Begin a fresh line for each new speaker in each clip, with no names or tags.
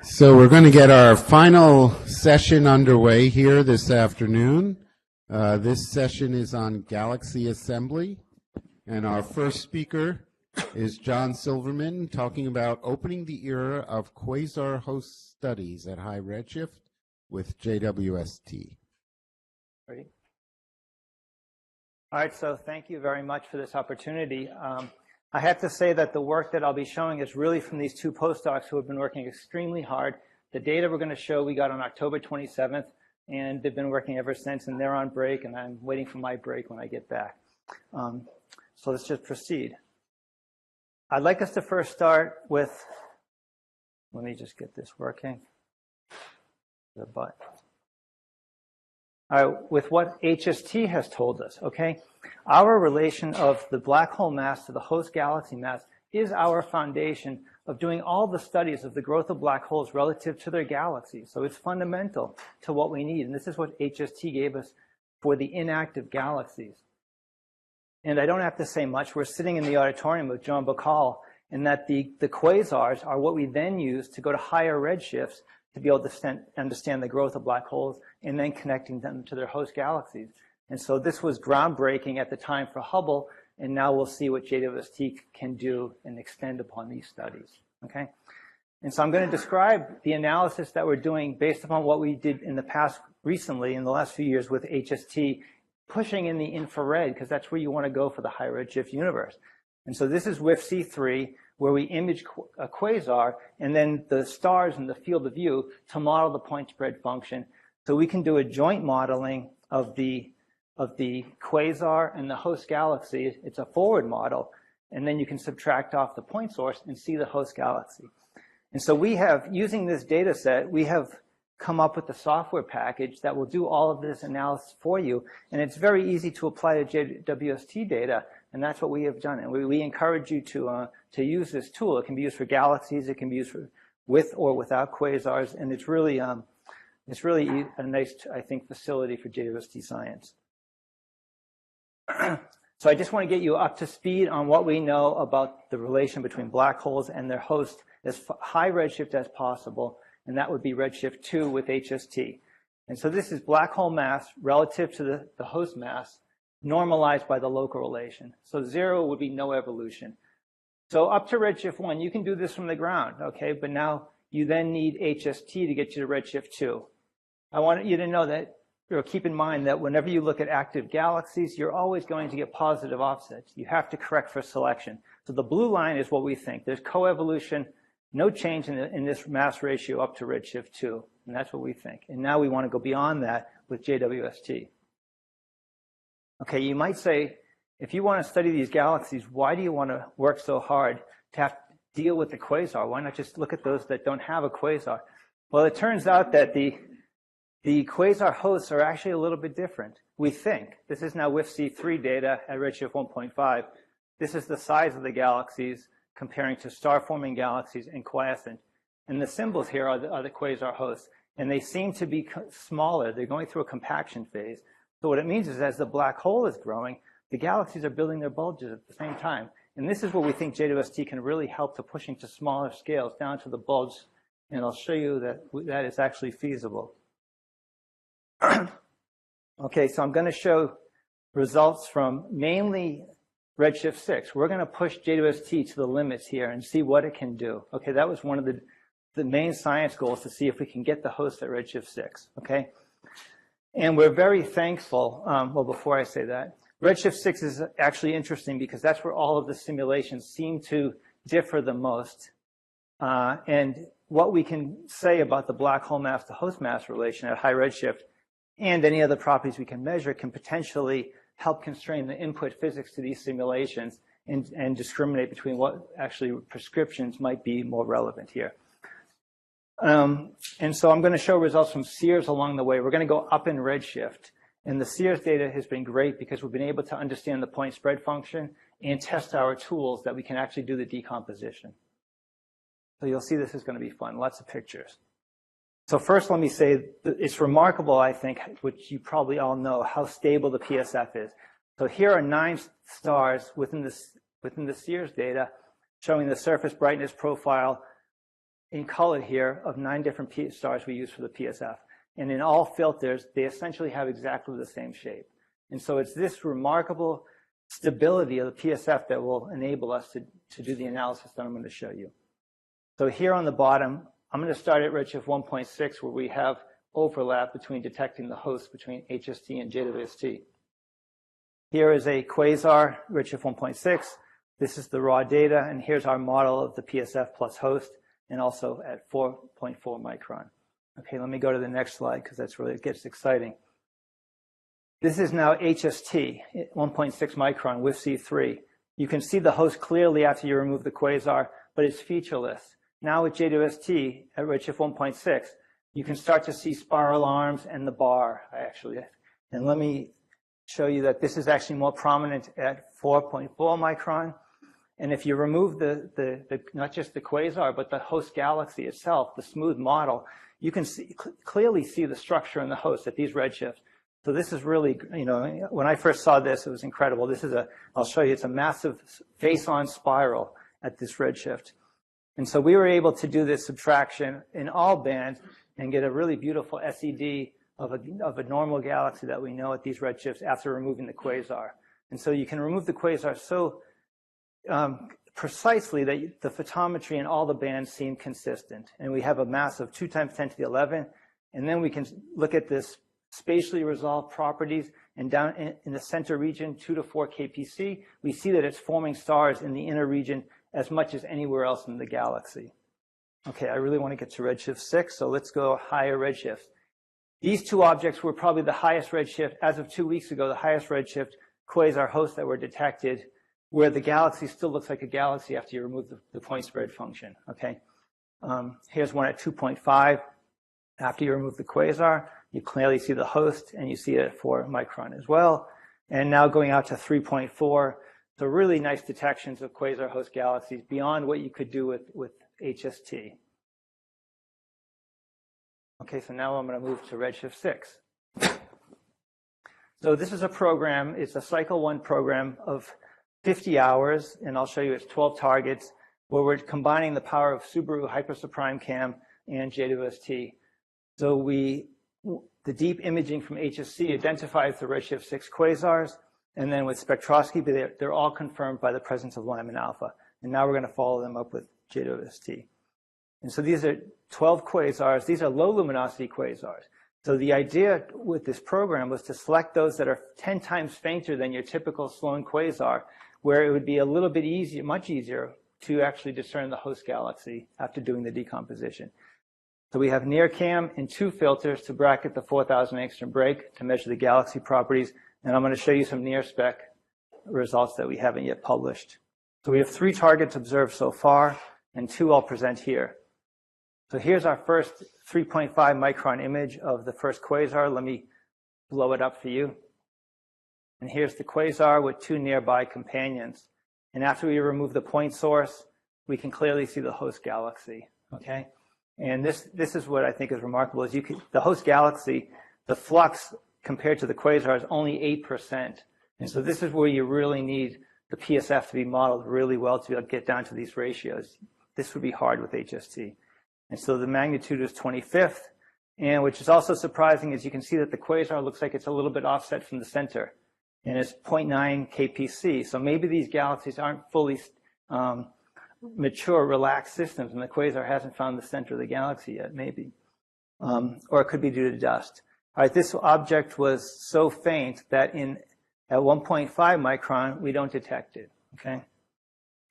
So we're going to get our final session underway here this afternoon. This session is on galaxy assembly, and our first speaker is John Silverman, talking about opening the era of quasar host studies at high redshift with JWST.
Ready? All right, so thank you very much for this opportunity. I have to say that the work that I'll be showing is really from these two postdocs who have been working extremely hard. The data we're going to show we got on October 27th, and they've been working ever since, and they're on break, and I'm waiting for my break when I get back. So let's just proceed. I'd like us to first start with, let me just get this working. The button. With what HST has told us, okay? Our relation of the black hole mass to the host galaxy mass is our foundation of doing all the studies of the growth of black holes relative to their galaxies. So it's fundamental to what we need. And this is what HST gave us for the inactive galaxies. And I don't have to say much. We're sitting in the auditorium with John Bacall, and that the quasars are what we then use to go to higher redshifts to be able to understand the growth of black holes and then connecting them to their host galaxies. And so this was groundbreaking at the time for Hubble, and now we'll see what JWST can do and extend upon these studies, okay? And so I'm going to describe the analysis that we're doing based upon what we did in the past recently, in the last few years with HST, pushing in the infrared, because that's where you want to go for the high redshift universe. And so this is WFC3, where we image a quasar and then the stars in the field of view to model the point spread function. So we can do a joint modeling of the quasar and the host galaxy. It's a forward model, and then you can subtract off the point source and see the host galaxy. And so we have, using this data set, we have come up with the software package that will do all of this analysis for you. And it's very easy to apply to JWST data, and that's what we have done. And we encourage you to use this tool. It can be used for galaxies. It can be used for with or without quasars, and it's really a nice, I think, facility for JWST science. So I just want to get you up to speed on what we know about the relation between black holes and their host as high redshift as possible, and that would be redshift 2 with HST. And so this is black hole mass relative to the host mass normalized by the local relation. So 0 would be no evolution. So up to redshift 1, you can do this from the ground, okay? But now you then need HST to get you to redshift 2. I want you to know that, keep in mind that whenever you look at active galaxies, you're always going to get positive offsets. You have to correct for selection. So the blue line is what we think. There's coevolution, no change in this mass ratio up to redshift 2. And that's what we think. And now we want to go beyond that with JWST. Okay, you might say, if you want to study these galaxies, why do you want to work so hard to have to deal with the quasar? Why not just look at those that don't have a quasar? Well, it turns out that the quasar hosts are actually a little bit different. We think. This is now WFC3 data at redshift 1.5. This is the size of the galaxies comparing to star-forming galaxies and quiescent. And the symbols here are the quasar hosts. And they seem to be smaller. They're going through a compaction phase. So what it means is as the black hole is growing, the galaxies are building their bulges at the same time. And this is where we think JWST can really help to pushing to smaller scales down to the bulge. And I'll show you that that is actually feasible. Okay, so I'm going to show results from mainly redshift 6. We're going to push JWST to the limits here and see what it can do. Okay, that was one of the main science goals, to see if we can get the host at redshift 6. Okay, and we're very thankful. Well, before I say that, redshift 6 is actually interesting because that's where all of the simulations seem to differ the most. And what we can say about the black hole mass to host mass relation at high redshift and any other properties we can measure can potentially help constrain the input physics to these simulations and discriminate between what actually prescriptions might be more relevant here. And so I'm going to show results from Sears along the way. We're going to go up in redshift. And the Sears data has been great because we've been able to understand the point spread function and test our tools that we can actually do the decomposition. So you'll see this is going to be fun. Lots of pictures. So first, let me say that it's remarkable, I think, which you probably all know, how stable the PSF is. So here are 9 stars within the Sears data showing the surface brightness profile in color here of 9 different stars we use for the PSF. And in all filters, they essentially have exactly the same shape. And so it's this remarkable stability of the PSF that will enable us to do the analysis that I'm going to show you. So here on the bottom, I'm going to start at redshift 1.6, where we have overlap between detecting the host between HST and JWST. Here is a quasar, redshift 1.6. This is the raw data, and here's our model of the PSF plus host, and also at 4.4 micron. Okay, let me go to the next slide, because that's where it gets exciting. This is now HST, 1.6 micron with C3. You can see the host clearly after you remove the quasar, but it's featureless. Now with JWST at redshift 1.6, you can start to see spiral arms and the bar, actually. And let me show you that this is actually more prominent at 4.4 micron. And if you remove not just the quasar, but the host galaxy itself, the smooth model, you can clearly see the structure in the host at these redshifts. So this is really, when I first saw this, it was incredible. This is I'll show you, it's a massive face-on spiral at this redshift. And so we were able to do this subtraction in all bands and get a really beautiful SED of a normal galaxy that we know at these redshifts after removing the quasar. And so you can remove the quasar so precisely that the photometry in all the bands seem consistent. And we have a mass of 2 times 10 to the 11. And then we can look at this spatially resolved properties, and down in the center region, 2 to 4 kpc, we see that it's forming stars in the inner region as much as anywhere else in the galaxy. Okay, I really want to get to redshift 6, so let's go higher redshifts. These 2 objects were probably the highest redshift, as of 2 weeks ago, the highest redshift quasar hosts that were detected, where the galaxy still looks like a galaxy after you remove the point spread function, okay? Here's one at 2.5. After you remove the quasar, you clearly see the host, and you see it at 4 micron as well. And now going out to 3.4, so really nice detections of quasar host galaxies beyond what you could do with HST. Okay, so now I'm going to move to redshift 6. So this is a program, it's a cycle 1 program of 50 hours, and I'll show you it's 12 targets, where we're combining the power of Subaru Hypersuprime Cam and JWST. So the deep imaging from HSC identifies the redshift 6 quasars, and then with spectroscopy, they're all confirmed by the presence of Lyman alpha. And now we're going to follow them up with JWST. And so these are 12 quasars. These are low luminosity quasars. So the idea with this program was to select those that are 10 times fainter than your typical Sloan quasar, where it would be a little bit easier, much easier, to actually discern the host galaxy after doing the decomposition. So we have NearCam and 2 filters to bracket the 4,000 angstrom break to measure the galaxy properties. And I'm going to show you some NearSpec results that we haven't yet published. So we have 3 targets observed so far, and 2 I'll present here. So here's our first 3.5 micron image of the first quasar. Let me blow it up for you. And here's the quasar with 2 nearby companions. And after we remove the point source, we can clearly see the host galaxy, okay? And this is what I think is remarkable, is the host galaxy, the flux compared to the quasar is only 8%. And so this is where you really need the PSF to be modeled really well to be able to get down to these ratios. This would be hard with HST. And so the magnitude is 25th. And which is also surprising is you can see that the quasar looks like it's a little bit offset from the center. And it's 0.9 kpc. So maybe these galaxies aren't fully mature, relaxed systems, and the quasar hasn't found the center of the galaxy yet, maybe. Or it could be due to dust. All right, this object was so faint that at 1.5 micron, we don't detect it, okay?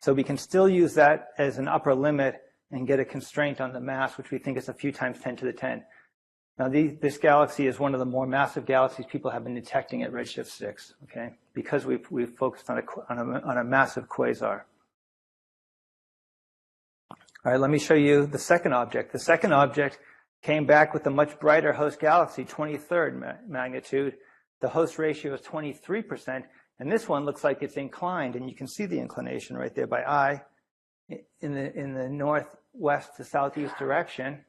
So we can still use that as an upper limit and get a constraint on the mass, which we think is a few times 10 to the 10. Now, this galaxy is one of the more massive galaxies people have been detecting at redshift 6, okay? Because we've focused on a massive quasar. All right, let me show you the second object. The second object came back with a much brighter host galaxy, 23rd magnitude. The host ratio is 23%, and this one looks like it's inclined, and you can see the inclination right there by eye in the northwest to southeast direction.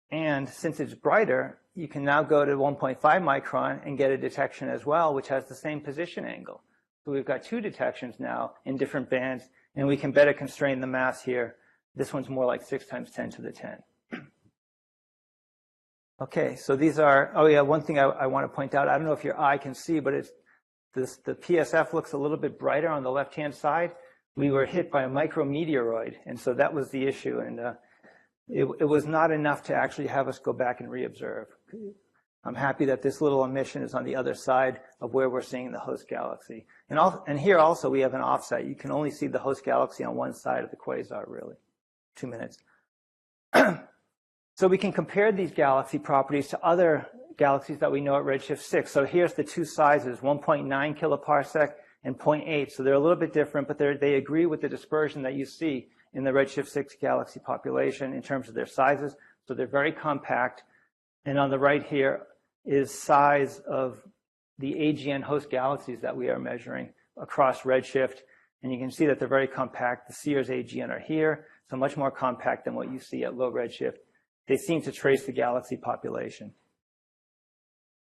And since it's brighter, you can now go to 1.5 micron and get a detection as well, which has the same position angle. So we've got 2 detections now in different bands, and we can better constrain the mass here This one's more like 6 times 10 to the 10. Okay, so these are, oh yeah, one thing I want to point out, I don't know if your eye can see, but the PSF looks a little bit brighter on the left-hand side. We were hit by a micrometeoroid, and so that was the issue, and it was not enough to actually have us go back and reobserve. I'm happy that this little emission is on the other side of where we're seeing the host galaxy. And here also we have an offset. You can only see the host galaxy on one side of the quasar, really. 2 minutes. So we can compare these galaxy properties to other galaxies that we know at redshift 6. So here's the two sizes, 1.9 kiloparsec and 0.8. So they're a little bit different, but they agree with the dispersion that you see in the redshift 6 galaxy population in terms of their sizes. So they're very compact. And on the right here is size of the AGN host galaxies that we are measuring across redshift. And you can see that they're very compact. The Sears AGN are here, so much more compact than what you see at low redshift. They seem to trace the galaxy population.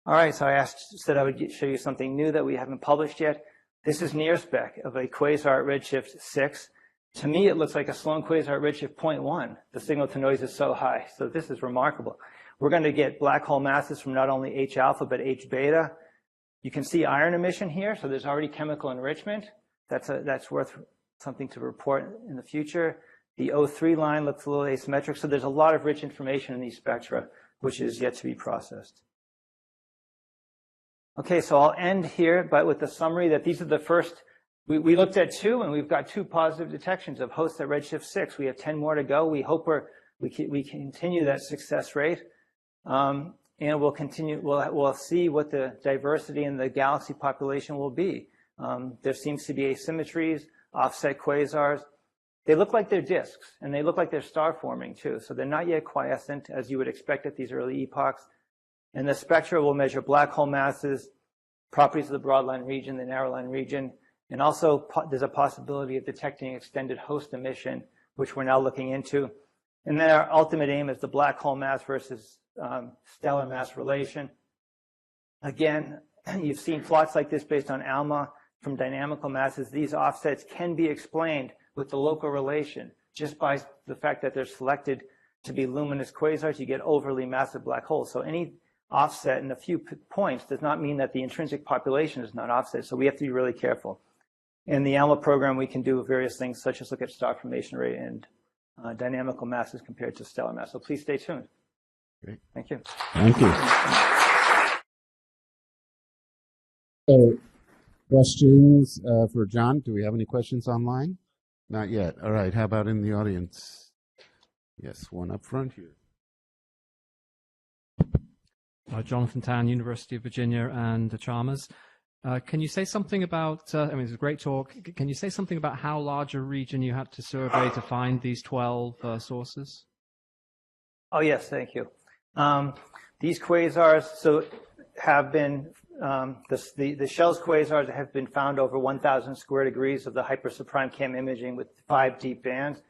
All right, so I said I would show you something new that we haven't published yet. This is near spec of a quasar at redshift 6. To me, it looks like a Sloan quasar at redshift 0.1. The signal to noise is so high, so this is remarkable. We're going to get black hole masses from not only H alpha, but H beta. You can see iron emission here, so there's already chemical enrichment. That's worth something to report in the future. The O3 line looks a little asymmetric, so there's a lot of rich information in these spectra, which is yet to be processed. Okay, so I'll end here, but with the summary that these are the first, we looked at 2, and we've got 2 positive detections of hosts at redshift 6. We have 10 more to go. We hope we continue that success rate. And we'll continue, we'll see what the diversity in the galaxy population will be. There seems to be asymmetries, offset quasars. They look like they're disks, and they look like they're star forming too. So they're not yet quiescent, as you would expect at these early epochs. And the spectra will measure black hole masses, properties of the broadline region, the narrowline region, and also there's a possibility of detecting extended host emission, which we're now looking into. And then our ultimate aim is the black hole mass versus stellar mass relation. Again, you've seen plots like this based on ALMA from dynamical masses. These offsets can be explained with the local relation. Just by the fact that they're selected to be luminous quasars, you get overly massive black holes. So any offset in a few points does not mean that the intrinsic population is not offset. So we have to be really careful. In the ALMA program, we can do various things, such as look at star formation rate and dynamical masses compared to stellar mass. So please stay tuned.
Great.
Thank you.
Thank you. So, questions for John? Do we have any questions online? Not yet. All right. How about in the audience? Yes, one up front here.
Jonathan Tan, University of Virginia and Chalmers. Can you say something about, I mean, it's a great talk. Can you say something about how large a region you had to survey to find these 12 sources?
Oh, yes, thank you. These quasars have been, the Shells quasars have been found over 1,000 square degrees of the hypersuprime cam imaging with 5 deep bands.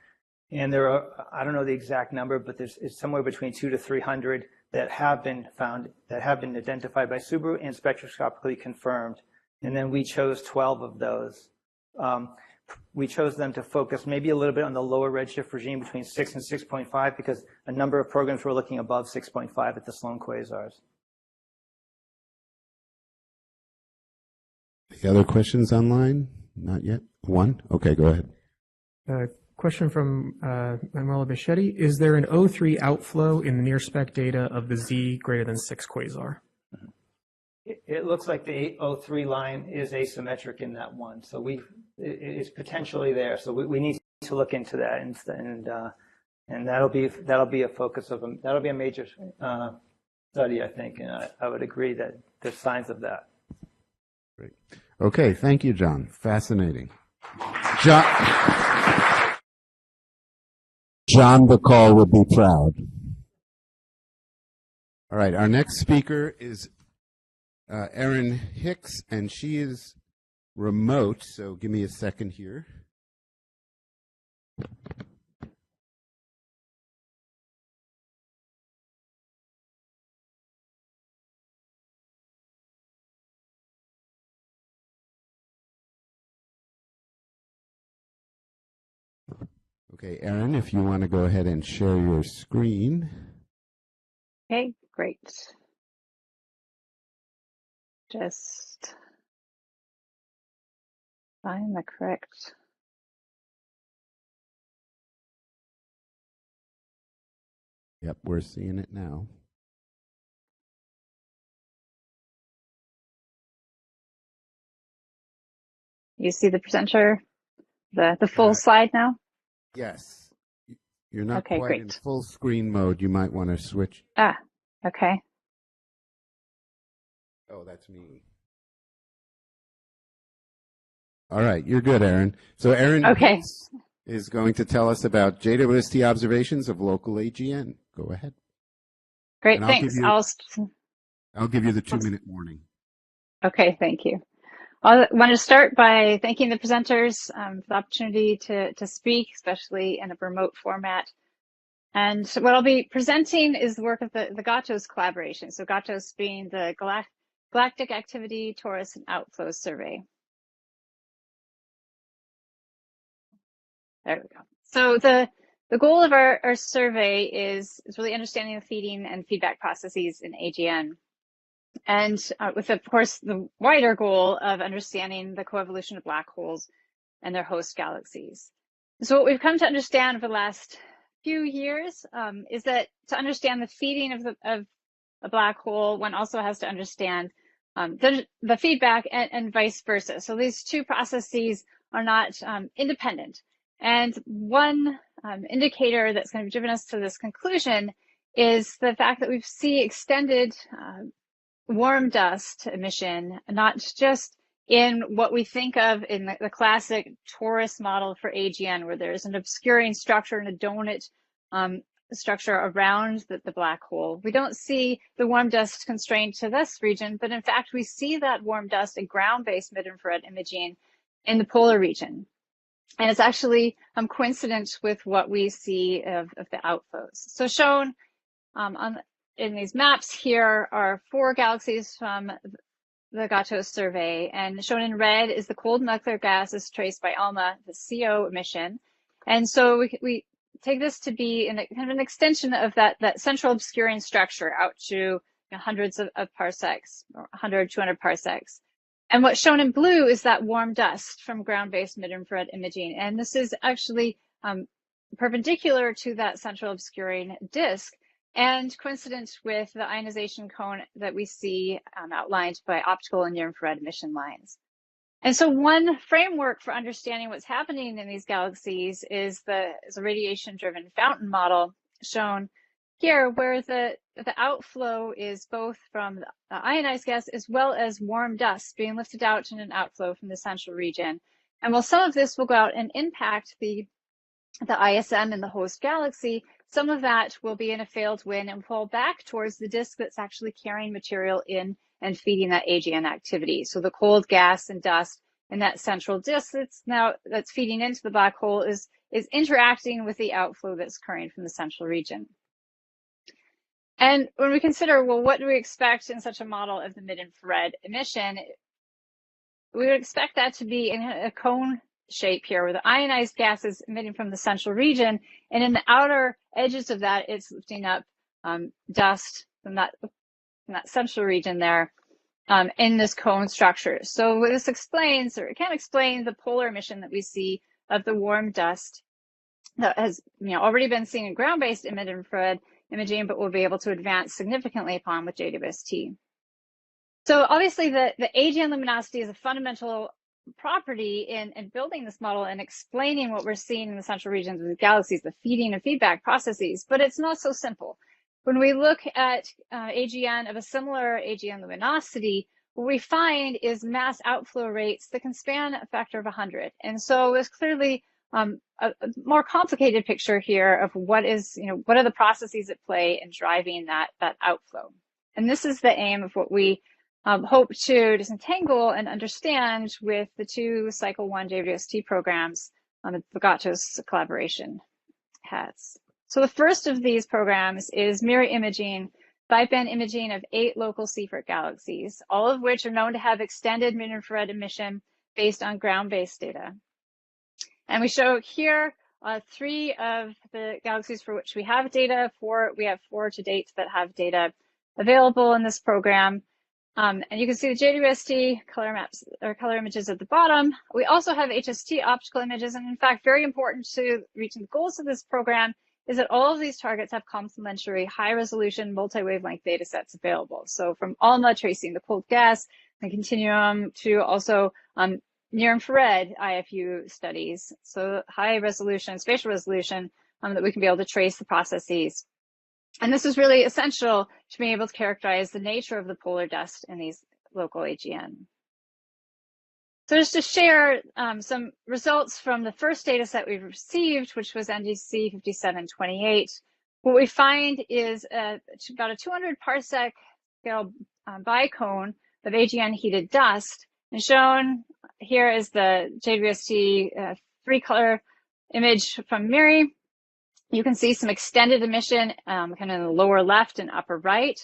And there are, I don't know the exact number, but it's somewhere between 200 to 300 that have been found, that have been identified by Subaru and spectroscopically confirmed. And then we chose 12 of those. We chose them to focus maybe a little bit on the lower redshift regime between 6 and 6.5 because a number of programs were looking above 6.5 at the Sloan quasars.
Any other questions online? Not yet. One? Okay, go ahead.
Question from Manuela Bichetti. Is there an O3 outflow in the near spec data of the Z greater than 6 quasar?
It looks like the O3 line is asymmetric in that one. So it's potentially there. So we need to look into that and that'll be a focus of that'll be a major study, I think. And I would agree that there's signs of that.
Great. Okay, thank you, John. Fascinating. John Bacall would be proud. All right, our next speaker is Erin Hicks, and she is remote, so give me a second here. Okay, Erin, if you want to go ahead and share your screen.
Okay, great. Just find the correct.
Yep, we're seeing it now.
You see the presenter, the full slide now?
Yes. You're not
Okay,
quite in
great.
full screen mode. You might want to switch.
Ah, okay.
Oh, that's me. All right, you're good, Erin. So Erin
Okay.
Pitts is going to tell us about JWST observations of local AGN. Go ahead.
Great,
And
thanks.
I'll give you the 2-minute warning.
Okay, thank you. I want to start by thanking the presenters for the opportunity to speak, especially in a remote format. And what I'll be presenting is the work of the GWST collaboration. So GWST being the Galactic Activity, Torus, and Outflow Survey. There we go. So the goal of our survey is really understanding the feeding and feedback processes in AGN. And with, of course, the wider goal of understanding the coevolution of black holes and their host galaxies. So what we've come to understand over the last few years is that to understand the feeding of a black hole, one also has to understand the feedback and vice versa. So these two processes are not independent. And one indicator that's kind of driven us to this conclusion is the fact that we see extended warm dust emission, not just in what we think of in the classic torus model for AGN, where there's an obscuring structure and a donut structure around the black hole. We don't see the warm dust constrained to this region, but in fact, we see that warm dust in ground-based mid-infrared imaging in the polar region. And it's actually coincident with what we see of the outflows. So shown in these maps here are 4 galaxies from the GWST survey, and shown in red is the cold nuclear gases traced by ALMA, the CO emission. And so we take this to be kind of an extension of that central obscuring structure out to hundreds of parsecs, or 100, 200 parsecs. And what's shown in blue is that warm dust from ground-based mid-infrared imaging. And this is actually perpendicular to that central obscuring disk and coincident with the ionization cone that we see outlined by optical and near-infrared emission lines. And so one framework for understanding what's happening in these galaxies is a radiation-driven fountain model shown here, where the outflow is both from the ionized gas as well as warm dust being lifted out in an outflow from the central region. And while some of this will go out and impact the ISM in the host galaxy, some of that will be in a failed wind and fall back towards the disk that's actually carrying material in and feeding that AGN activity. So the cold gas and dust in that central disk that's feeding into the black hole is interacting with the outflow that's occurring from the central region. And when we consider, well, what do we expect in such a model of the mid-infrared emission? We would expect that to be in a cone shape here, where the ionized gas is emitting from the central region, and in the outer edges of that, it's lifting up dust from that central region there in this cone structure. So what this explains, or it can explain, the polar emission that we see of the warm dust that has already been seen in ground-based mid-infrared imaging, but will be able to advance significantly upon with JWST. So obviously the AGN luminosity is a fundamental property in building this model and explaining what we're seeing in the central regions of the galaxies, the feeding and feedback processes, but it's not so simple. When we look at AGN of a similar AGN luminosity, what we find is mass outflow rates that can span a factor of 100. And so it's clearly a more complicated picture here of what are the processes at play in driving that outflow. And this is the aim of what we hope to disentangle and understand with the 2 Cycle 1 JWST programs that the GWST collaboration has. So the first of these programs is mirror imaging, 5-band imaging of 8 local Seyfert galaxies, all of which are known to have extended mid-infrared emission based on ground-based data. And we show here 3 of the galaxies for which we have data. We have 4 to date that have data available in this program. And you can see the JWST color maps or color images at the bottom. We also have HST optical images, and in fact, very important to reaching the goals of this program is that all of these targets have complementary high-resolution multi-wavelength data sets available. So from ALMA tracing the cold gas and continuum to also near-infrared IFU studies. So high-resolution, spatial resolution that we can be able to trace the processes. And this is really essential to being able to characterize the nature of the polar dust in these local AGN. So just to share some results from the first data set we've received, which was NDC 5728. What we find is about a 200 parsec scale bicone of AGN heated dust. And shown here is the JWST 3-color image from MIRI. You can see some extended emission kind of in the lower left and upper right.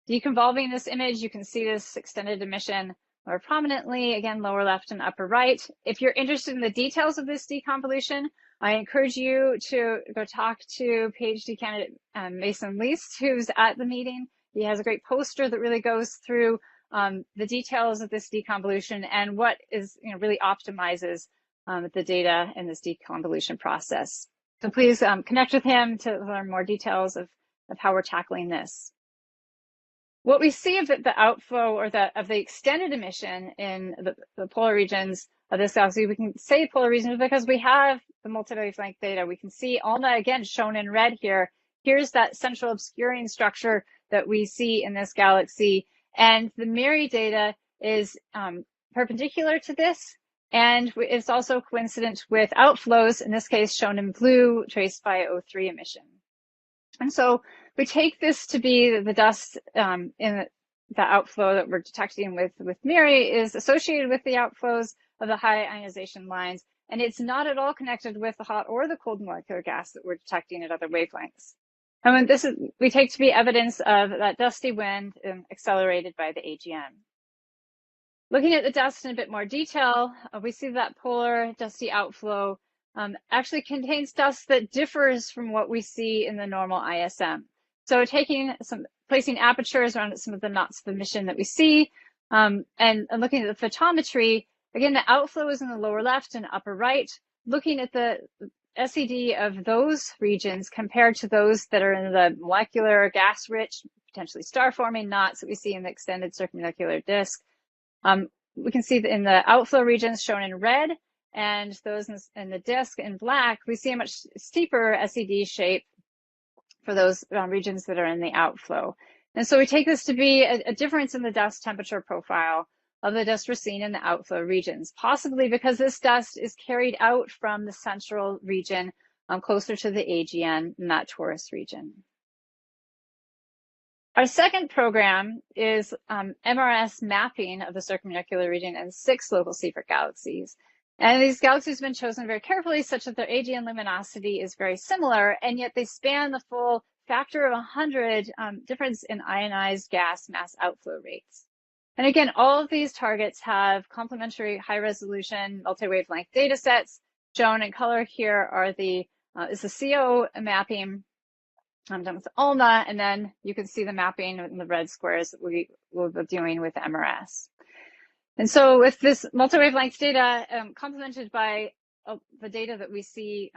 Deconvolving this image, you can see this extended emission more prominently, again, lower left and upper right. If you're interested in the details of this deconvolution, I encourage you to go talk to PhD candidate Mason Least, who's at the meeting. He has a great poster that really goes through the details of this deconvolution and what is, really optimizes the data in this deconvolution process. So please connect with him to learn more details of how we're tackling this. What we see of the outflow or of the extended emission in the polar regions of this galaxy, we can say polar regions because we have the multi-wavelength data. We can see ALMA, again, shown in red here. Here's that central obscuring structure that we see in this galaxy. And the MIRI data is perpendicular to this. And it's also coincident with outflows, in this case shown in blue, traced by O3 emission. And so we take this to be the dust in the outflow that we're detecting with MIRI is associated with the outflows of the high ionization lines. And it's not at all connected with the hot or the cold molecular gas that we're detecting at other wavelengths. And when this is, we take to be evidence of that dusty wind accelerated by the AGN. Looking at the dust in a bit more detail, we see that polar dusty outflow actually contains dust that differs from what we see in the normal ISM. So placing apertures around some of the knots of emission that we see, and looking at the photometry, again, the outflow is in the lower left and upper right. Looking at the SED of those regions compared to those that are in the molecular gas-rich, potentially star-forming knots that we see in the extended circummolecular disk. We can see that in the outflow regions shown in red and those in the disk in black, we see a much steeper SED shape for those regions that are in the outflow. And so we take this to be a difference in the dust temperature profile of the dust we're seeing in the outflow regions, possibly because this dust is carried out from the central region closer to the AGN in that torus region. Our second program is MRS mapping of the circummolecular region in 6 local Seyfert galaxies. And these galaxies have been chosen very carefully such that their AGN luminosity is very similar, and yet they span the full factor of 100 difference in ionized gas mass outflow rates. And again, all of these targets have complementary high-resolution multi-wavelength data sets. Shown in color here are is the CO mapping done with ALMA, and then you can see the mapping in the red squares that we will be doing with MRS. And so with this multi-wavelength data complemented by the data that we see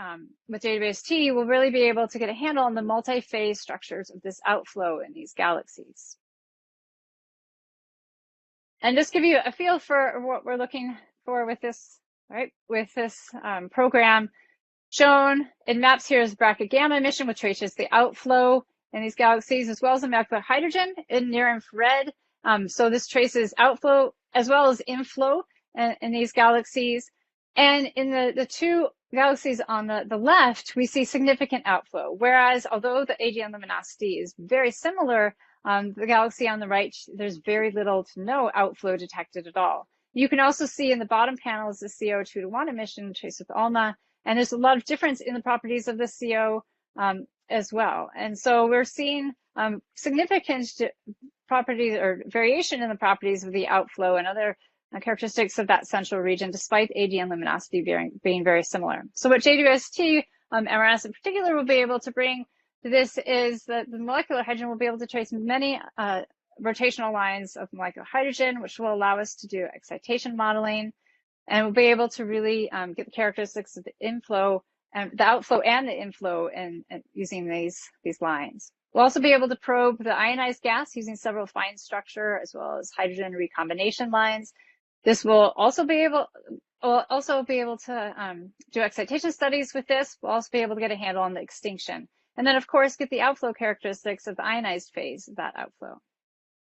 with JWST, we'll really be able to get a handle on the multi-phase structures of this outflow in these galaxies. And just give you a feel for what we're looking for with this, right? With this program shown, it maps here as BRCA gamma emission, which traces the outflow in these galaxies, as well as the molecular hydrogen in near infrared. So this traces outflow as well as inflow in these galaxies. And in the 2 galaxies on the left, we see significant outflow. Whereas although the AGN luminosity is very similar, the galaxy on the right, there's very little to no outflow detected at all. You can also see in the bottom panels the CO2-1 emission traced with ALMA, and there's a lot of difference in the properties of the CO as well. And so we're seeing significant properties or variation in the properties of the outflow and other characteristics of that central region, despite AGN luminosity being very similar. So what JWST MRS in particular will be able to bring to this is that the molecular hydrogen will be able to trace many rotational lines of molecular hydrogen, which will allow us to do excitation modeling, and we'll be able to really get the characteristics of the inflow and the outflow and the inflow in using these lines. We'll also be able to probe the ionized gas using several fine structure as well as hydrogen recombination lines. This will also be able to do excitation studies with this. We'll also be able to get a handle on the extinction. And then, of course, get the outflow characteristics of the ionized phase of that outflow.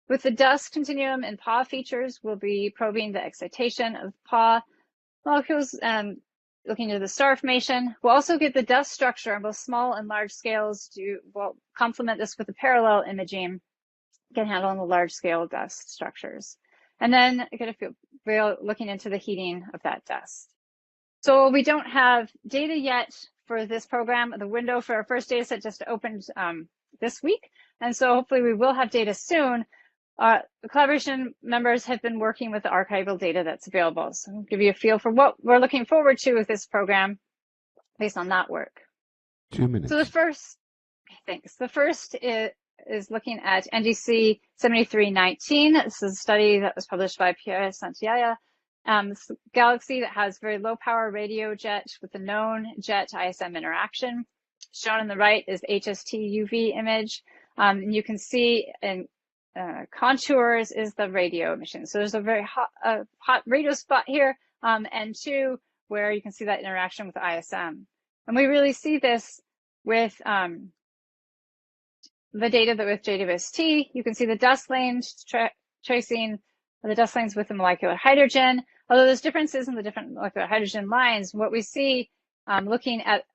With the dust continuum and PA features, we'll be probing the excitation of PA molecules and looking into the star formation. We'll also get the dust structure on both small and large scales we'll complement this with the parallel imaging, get a handle on the large scale dust structures. And then get a feel looking into the heating of that dust. So we don't have data yet for this program. The window for our first data set just opened this week. And so hopefully we will have data soon. The collaboration members have been working with the archival data that's available. So I'll give you a feel for what we're looking forward to with this program based on that work.
2 minutes.
So the first is looking at NGC 7319. This is a study that was published by Pierre Santiago. This is a galaxy that has very low power radio jet with a known jet ISM interaction. Shown on the right is HST UV image. And you can see in contours is the radio emission. So there's a very hot radio spot here, and two, where you can see that interaction with the ISM. And we really see this with the data that with JWST. You can see the dust lanes tracing the dust lanes with the molecular hydrogen. Although there's differences in the different molecular hydrogen lines, what we see looking at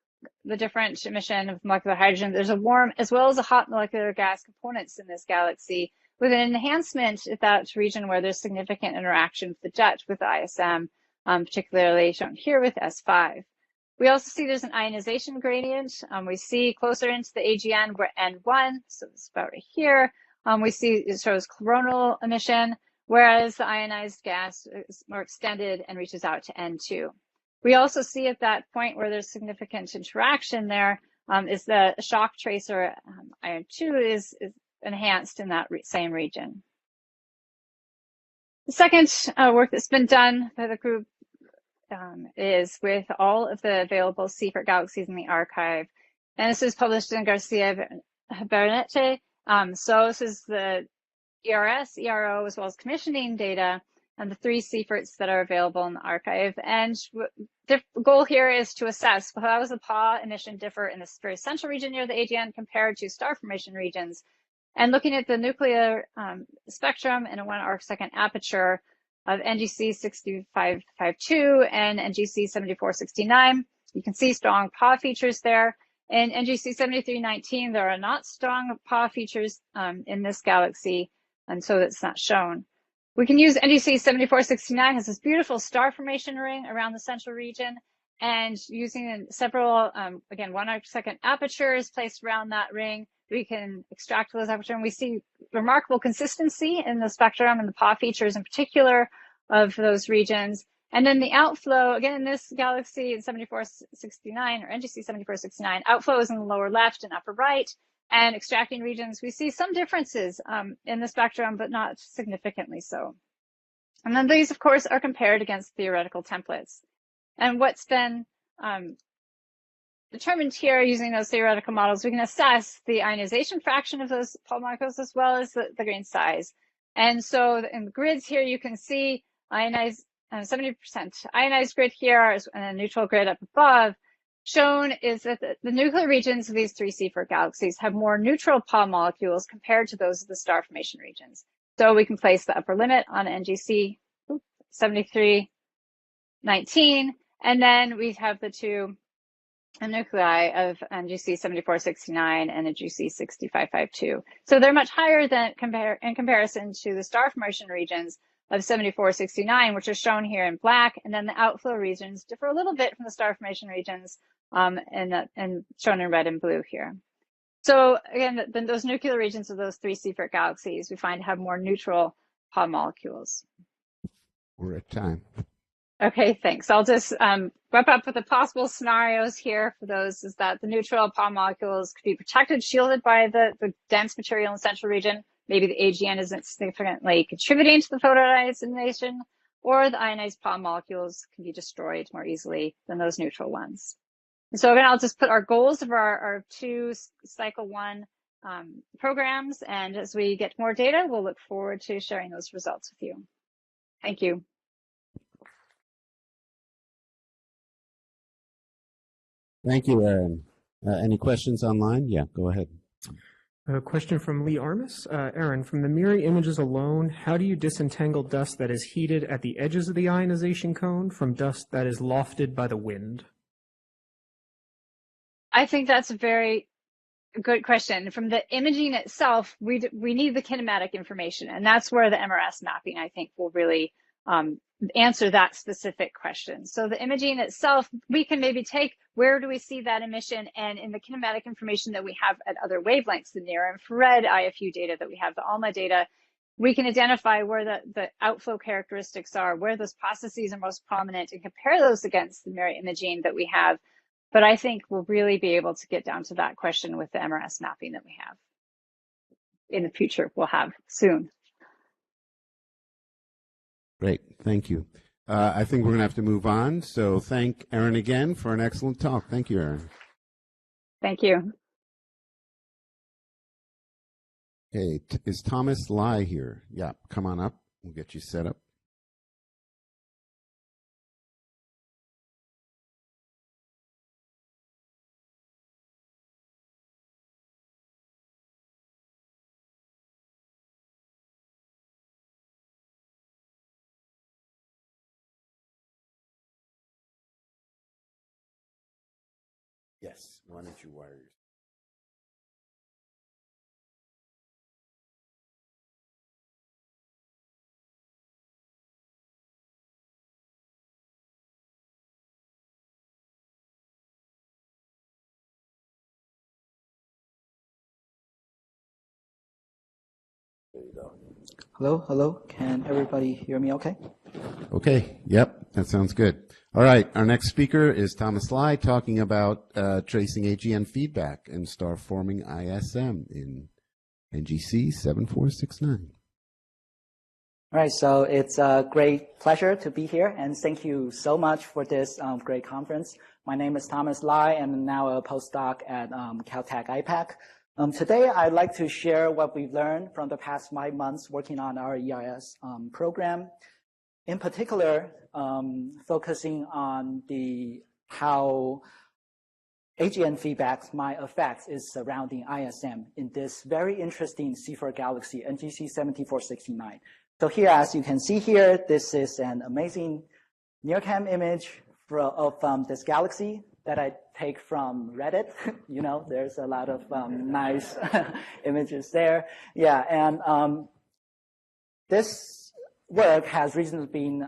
the different emission of molecular hydrogen, there's a warm as well as a hot molecular gas components in this galaxy with an enhancement at that region where there's significant interaction with the jet with the ISM, particularly shown here with S5. We also see there's an ionization gradient. We see closer into the AGN where N1, so it's about right here, we see it shows coronal emission, whereas the ionized gas is more extended and reaches out to N2. We also see at that point where there's significant interaction there is the shock tracer ion2 is enhanced in that same region. The second work that's been done by the group is with all of the available Seyfert galaxies in the archive. And this is published in Garcia Bernete. So this is the ERS, ERO, as well as commissioning data and the 3 Seyferts that are available in the archive. And the goal here is to assess how does the PA emission differ in this very central region near the AGN compared to star formation regions. And looking at the nuclear spectrum in a 1 arcsecond aperture of NGC 6552 and NGC 7469, you can see strong PA features there. In NGC 7319, there are not strong PA features in this galaxy, and so that's not shown. We can use NGC 7469 has this beautiful star formation ring around the central region, and using several, again, 1 arcsecond apertures placed around that ring, we can extract those apertures, and we see remarkable consistency in the spectrum and the PA features in particular of those regions. And then the outflow, again, in this galaxy in 7469 or NGC 7469, outflow is in the lower left and upper right. And extracting regions, we see some differences in the spectrum, but not significantly so. And then these, of course, are compared against theoretical templates. And what's been determined here using those theoretical models, we can assess the ionization fraction of those PA molecules as well as the grain size. And so in the grids here, you can see ionized 70% ionized grid here and a neutral grid up above. Shown is that the nuclear regions of these 3 Seyfert galaxies have more neutral PA molecules compared to those of the star formation regions. So we can place the upper limit on NGC 7319, and then we have the 2 nuclei of NGC 7469 and NGC 6552. So they're much higher than in comparison to the star formation regions of 7469, which are shown here in black, and then the outflow regions differ a little bit from the star formation regions and shown in red and blue here. So again, those nuclear regions of those 3 Seyfert galaxies we find have more neutral PA molecules.
We're at time.
Okay, thanks. I'll just go wrap up with the possible scenarios here for those is that the neutral pod molecules could be protected, shielded by the dense material in the central region. Maybe the AGN isn't significantly contributing to the photoionization, or the ionized pod molecules can be destroyed more easily than those neutral ones. And so again, I'll just put our goals of our 2 cycle 1 programs, and as we get more data, we'll look forward to sharing those results with you. Thank you.
Thank you, Erin. Any questions online? Yeah, go ahead.
A question from Lee Armis. Erin, from the mirroring images alone, how do you disentangle dust that is heated at the edges of the ionization cone from dust that is lofted by the wind?
I think that's a very good question. From the imaging itself, we need the kinematic information, and that's where the MRS mapping, I think, will really answer that specific question. So the imaging itself, we can maybe take where do we see that emission, and in the kinematic information that we have at other wavelengths, the near infrared IFU data that we have, the ALMA data, we can identify where the outflow characteristics are, where those processes are most prominent, and compare those against the mirror imaging that we have. But I think we'll really be able to get down to that question with the MRS mapping that we have in the future, we'll have soon.
Great, thank you. I think we're going to have to move on. So thank Erin again for an excellent talk. Thank you, Erin.
Thank you.
Okay, is Thomas Lai here? Yeah, come on up. We'll get you set up. Yes, why don't you wire yourself? There you go.
Hello. Can everybody hear me okay?
Okay, yep, that sounds good. All right, our next speaker is Thomas Lai talking about tracing AGN feedback and star forming ISM in NGC 7469.
All right, so it's a great pleasure to be here, and thank you so much for this great conference. My name is Thomas Lai, and I'm now a postdoc at Caltech IPAC. Today, I'd like to share what we've learned from the past 5 months working on our ERS program. In particular, focusing on how AGN feedback might affect its surrounding ISM in this very interesting C4 galaxy, NGC 7469. So here, as you can see here, this is an amazing NearCam image of this galaxy that I take from Reddit. You know, there's a lot of nice images there. Yeah, and this work has recently been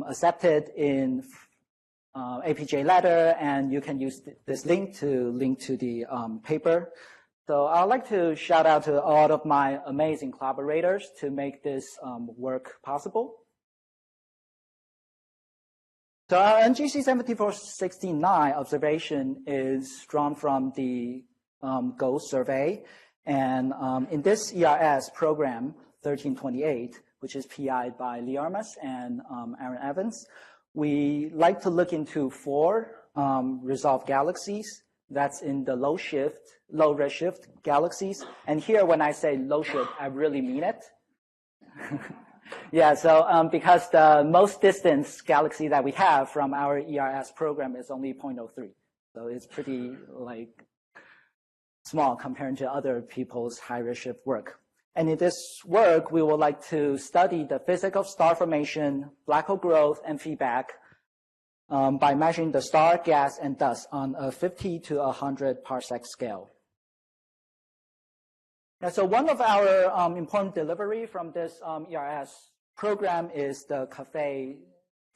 accepted in APJ letter, and you can use this link to the paper. So I'd like to shout out to all of my amazing collaborators to make this work possible. So our NGC 7469 observation is drawn from the GOES survey. And in this ERS program, 1328, which is PI'd by Lee Armis and Aaron Evans, we like to look into 4 resolved galaxies. That's in the low redshift galaxies. And here, when I say low shift, I really mean it. Yeah, so because the most distance galaxy that we have from our ERS program is only 0.03. So it's pretty small compared to other people's high redshift work. And in this work, we would like to study the physics of star formation, black hole growth, and feedback by measuring the star, gas, and dust on a 50 to 100 parsec scale. And so one of our important delivery from this ERS program is the CAFE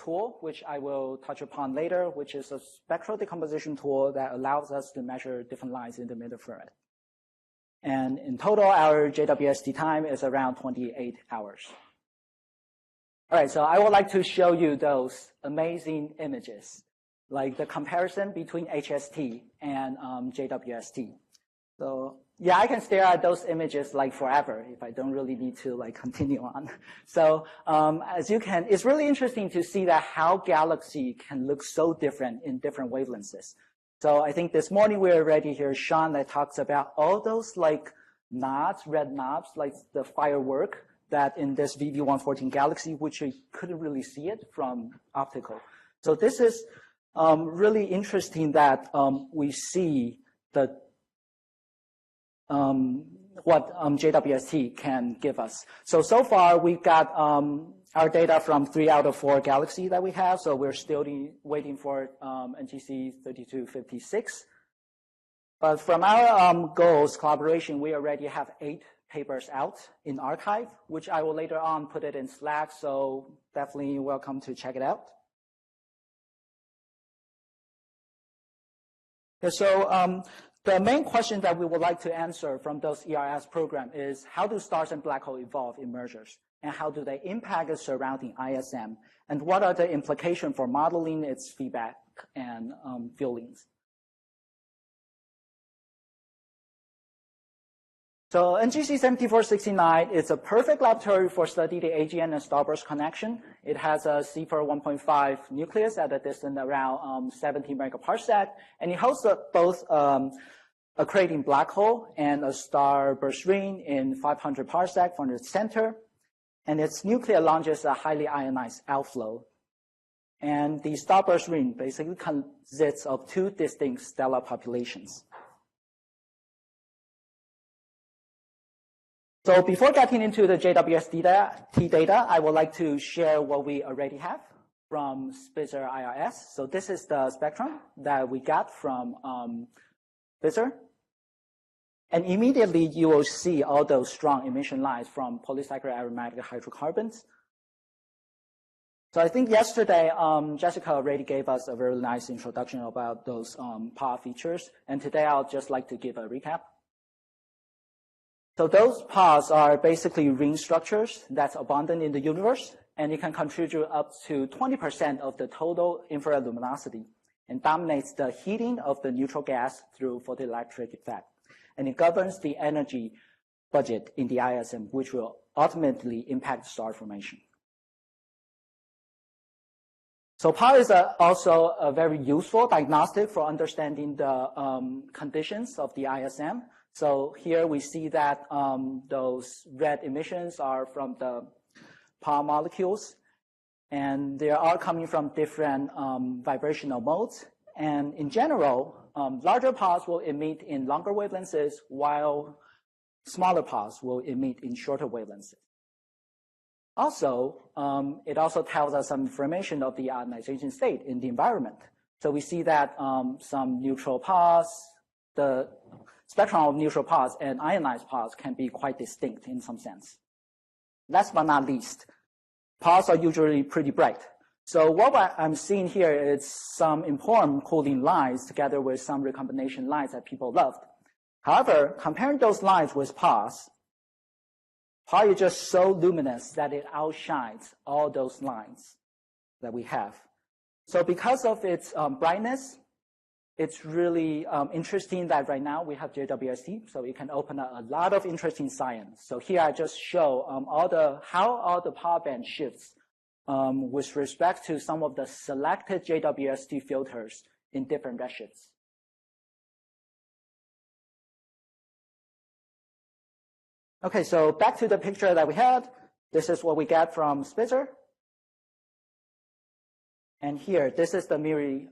tool, which I will touch upon later, which is a spectral decomposition tool that allows us to measure different lines in the mid-infrared. And in total, our JWST time is around 28 hours. All right, so I would like to show you those amazing images. like the comparison between HST and JWST. So yeah, I can stare at those images like forever if I don't really need to like continue on. So as you can, it's really interesting to see that how galaxy can look so different in different wavelengths. So I think this morning we already hear Sean that talks about all those like knobs, red knobs, like the firework that in this VV114 galaxy, which you couldn't really see it from optical. So this is really interesting that we see the what JWST can give us. So far we've got our data from 3 out of 4 galaxies that we have. So we're still waiting for NGC 3256. But from our goals collaboration, we already have 8 papers out in archive, which I will later on put it in Slack. So definitely welcome to check it out. So the main question that we would like to answer from those ERS program is how do stars and black holes evolve in mergers? And how do they impact the surrounding ISM? And what are the implications for modeling its feedback and feelings? So NGC 7469 is a perfect laboratory for studying the AGN and starburst connection. It has a CFER 1.5 nucleus at a distance around 70 megaparsec, and it hosts both a accreting black hole and a starburst ring in 500 parsec from its center. And its nucleus launches a highly ionized outflow. And the starburst ring basically consists of 2 distinct stellar populations. So before getting into the JWST data, I would like to share what we already have from Spitzer IRS. So this is the spectrum that we got from Spitzer. And immediately you will see all those strong emission lines from polysaccharide aromatic hydrocarbons. So I think yesterday, Jessica already gave us a very nice introduction about those PAR features. And today I'll just like to give a recap. So those PARs are basically ring structures that's abundant in the universe, and it can contribute up to 20% of the total infrared luminosity and dominates the heating of the neutral gas through photoelectric effect. And it governs the energy budget in the ISM, which will ultimately impact star formation. So PAR is also a very useful diagnostic for understanding the conditions of the ISM. So here we see that those red emissions are from the PAR molecules, and they are coming from different vibrational modes. And in general, larger PARs will emit in longer wavelengths, while smaller PARs will emit in shorter wavelengths. Also, it also tells us some information of the ionization state in the environment. So we see that some neutral PARs, the spectrum of neutral PARs and ionized PARs can be quite distinct in some sense. Last but not least, PARs are usually pretty bright. So what I'm seeing here is some important cooling lines together with some recombination lines that people loved. However, comparing those lines with PARs, PAR is just so luminous that it outshines all those lines that we have. So because of its brightness, it's really interesting that right now we have JWST, so it can open up a lot of interesting science. So here I just show how all the PAR band shifts with respect to some of the selected JWST filters in different redshifts. Okay, so back to the picture that we had. This is what we get from Spitzer. And here, this is the Miri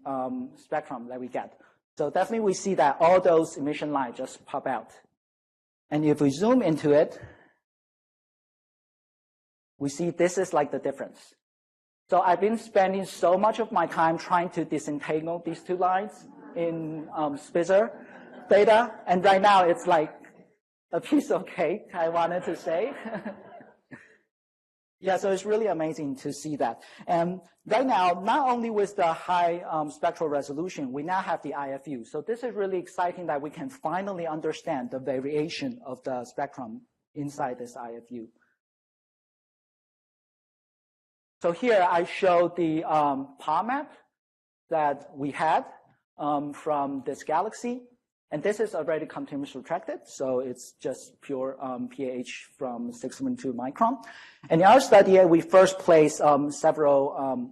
spectrum that we get. So definitely we see that all those emission lines just pop out. And if we zoom into it, we see this is like the difference. So I've been spending so much of my time trying to disentangle these 2 lines in Spitzer data. And right now it's like a piece of cake, I wanted to say. Yeah, so it's really amazing to see that. And right now, not only with the high spectral resolution, we now have the IFU. So this is really exciting that we can finally understand the variation of the spectrum inside this IFU. So here I show the PAR map. that we had from this galaxy. And this is already continuously retracted, so it's just pure pH from 6.2 micron. And in our study, we first placed several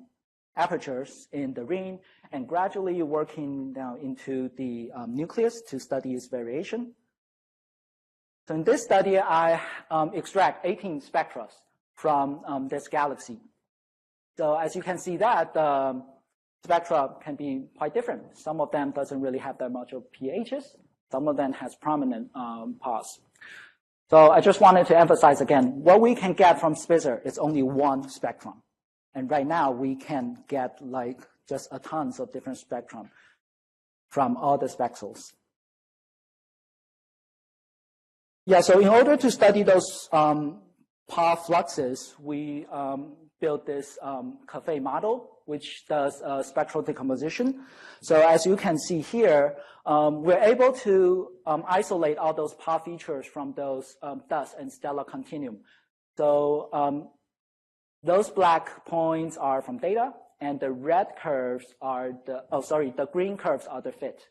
apertures in the ring and gradually working down into the nucleus to study its variation. So in this study, I extract 18 spectra from this galaxy. So as you can see that the spectra can be quite different. Some of them doesn't really have that much of pHs. Some of them has prominent pars. So I just wanted to emphasize again, what we can get from Spitzer is only one spectrum. And right now we can get like just a tons of different spectrum from all the spectrals. Yeah, so in order to study those par fluxes, we built this cafe model, which does spectral decomposition. So as you can see here, we're able to isolate all those par features from those dust and stellar continuum. So those black points are from data, and the red curves are the green curves are the fit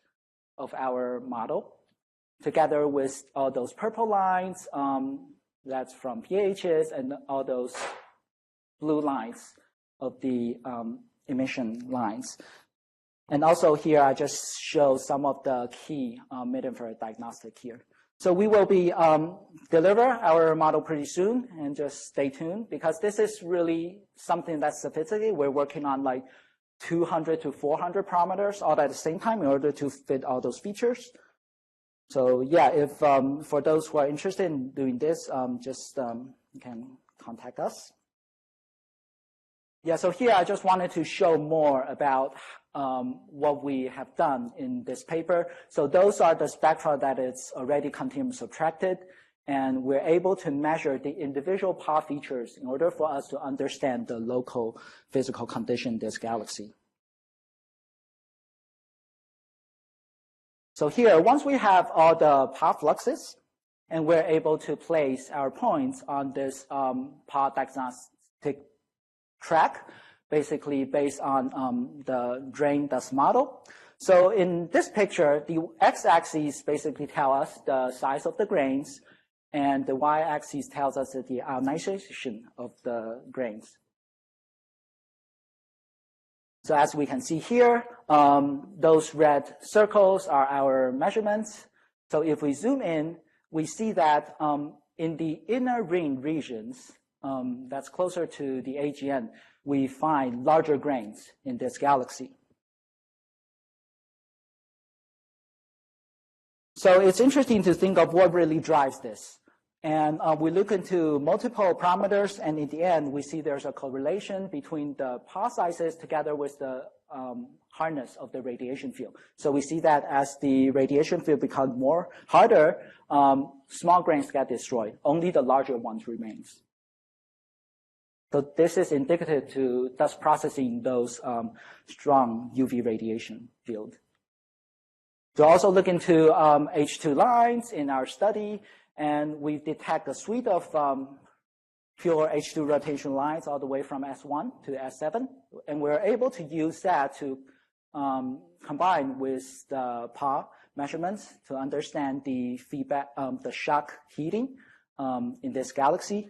of our model, together with all those purple lines, that's from pHs, and all those blue lines of the emission lines. And also here, I just show some of the key mid-infrared diagnostic here. So we will be deliver our model pretty soon, and just stay tuned, because this is really something that's sophisticated. We're working on like 200 to 400 parameters all at the same time in order to fit all those features. So yeah, if for those who are interested in doing this, you can contact us. Yeah, so here I just wanted to show more about what we have done in this paper. So those are the spectra that is already continuously subtracted, and we're able to measure the individual par features in order for us to understand the local physical condition in this galaxy. So here, once we have all the par fluxes, and we're able to place our points on this par diagnostic track, basically based on the drain dust model. So in this picture, the x-axis basically tell us the size of the grains, and the y-axis tells us the ionization of the grains. So as we can see here, those red circles are our measurements. So if we zoom in, we see that in the inner ring regions, that's closer to the AGN, we find larger grains in this galaxy. So it's interesting to think of what really drives this. And we look into multiple parameters, and in the end, we see there's a correlation between the par sizes together with the hardness of the radiation field. So we see that as the radiation field becomes more harder, small grains get destroyed. Only the larger ones remains. So this is indicative to dust processing those strong UV radiation field. To also look into H2 lines in our study, and we detect a suite of pure H2 rotation lines all the way from S1 to S7, and we're able to use that to combine with the par measurements to understand the feedback, the shock heating in this galaxy.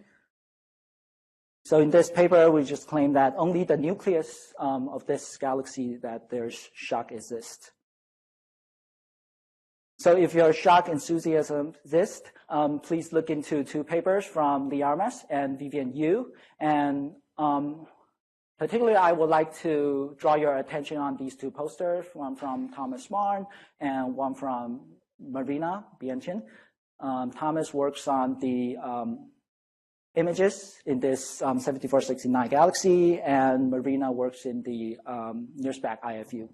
So in this paper, we just claim that only the nucleus of this galaxy that there's shock exists. So if your shock enthusiasm exists, please look into two papers from Lee Armas and Vivian Yu. And particularly, I would like to draw your attention on these two posters, one from Thomas Marn and one from Marina Bianchin. Thomas works on the images in this 7469 galaxy, and Marina works in the near-spec IFU.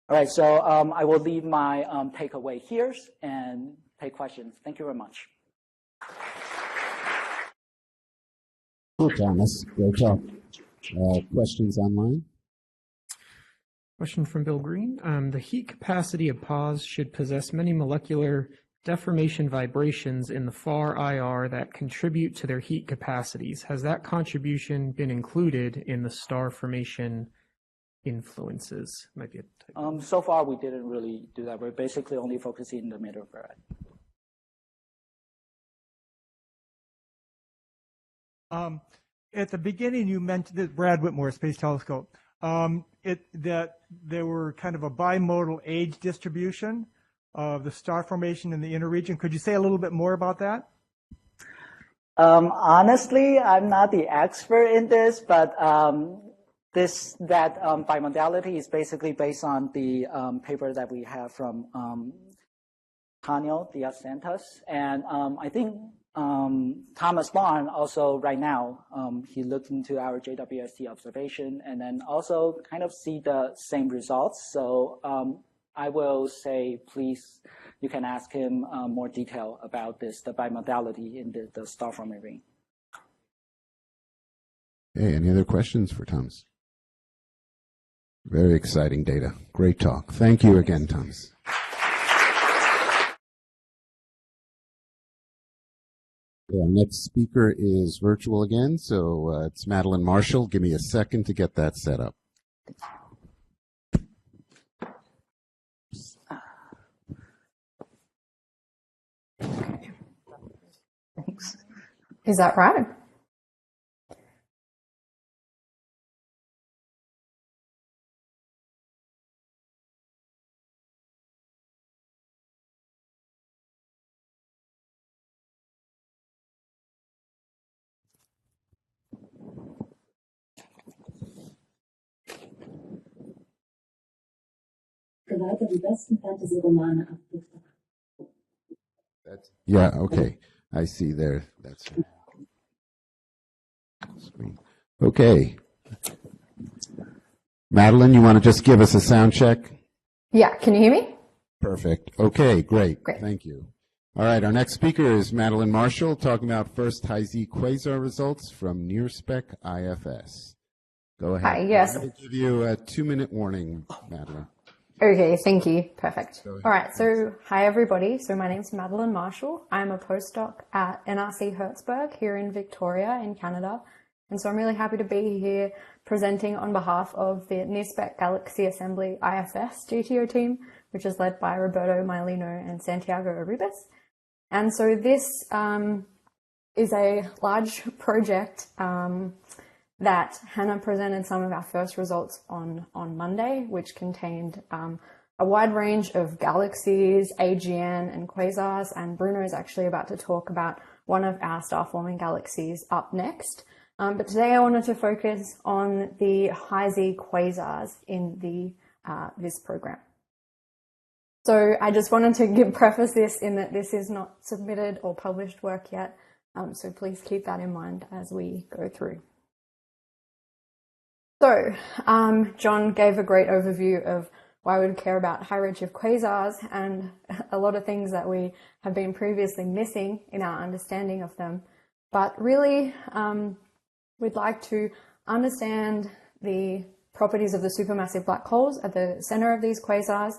All right, so I will leave my takeaway here and take questions. Thank you very much.
Cool, Thomas. Great talk. Questions online?
Question from Bill Green. The heat capacity of pause should possess many molecular deformation vibrations in the far IR that contribute to their heat capacities. Has that contribution been included in the star formation influences? Might be a typo.
So far, we didn't really do that. We're basically only focusing in the middle variety.
At the beginning, you mentioned that Brad Whitmore, Space Telescope, that there were kind of a bimodal age distribution of the star formation in the inner region. Could you say a little bit more about that?
Honestly, I'm not the expert in this, but bimodality is basically based on the paper that we have from Canio Diaz Santos, and I think Thomas Barn also right now, he looked into our JWST observation and then also kind of see the same results. So I will say, please, you can ask him more detail about this, the bimodality in the star forming ring.
Hey, any other questions for Thomas? Very exciting data. Great talk. Thank you again, Thomas. Our next speaker is virtual again, so it's Madeline Marshall. Give me a second to get that set up.
Thanks. Is that right?
Yeah, okay. I see there. That's right. Screen. Okay. Madeline, you want to just give us a sound check?
Yeah, can you hear me?
Perfect. Okay, great.
Great.
Thank you. All right, our next speaker is Madeline Marshall, talking about first high-Z quasar results from NearSpec IFS. Go ahead.
Hi, yes.
I'm going to give you a 2-minute warning, Madeline.
Okay, thank you. Perfect. All right, so hi everybody. So my name's Madeline Marshall. I'm a postdoc at NRC Hertzberg here in Victoria in Canada. And so I'm really happy to be here presenting on behalf of the NearSpec Galaxy Assembly IFS GTO team, which is led by Roberto Mailino and Santiago Arribas. And so this is a large project that Hannah presented some of our first results on Monday, which contained a wide range of galaxies, AGN, and quasars, and Bruno is actually about to talk about one of our star-forming galaxies up next. But today I wanted to focus on the high-Z quasars in this program. So I just wanted to preface this in that this is not submitted or published work yet, so please keep that in mind as we go through. So, John gave a great overview of why we would care about high redshift quasars and a lot of things that we have been previously missing in our understanding of them. But really, we'd like to understand the properties of the supermassive black holes at the center of these quasars,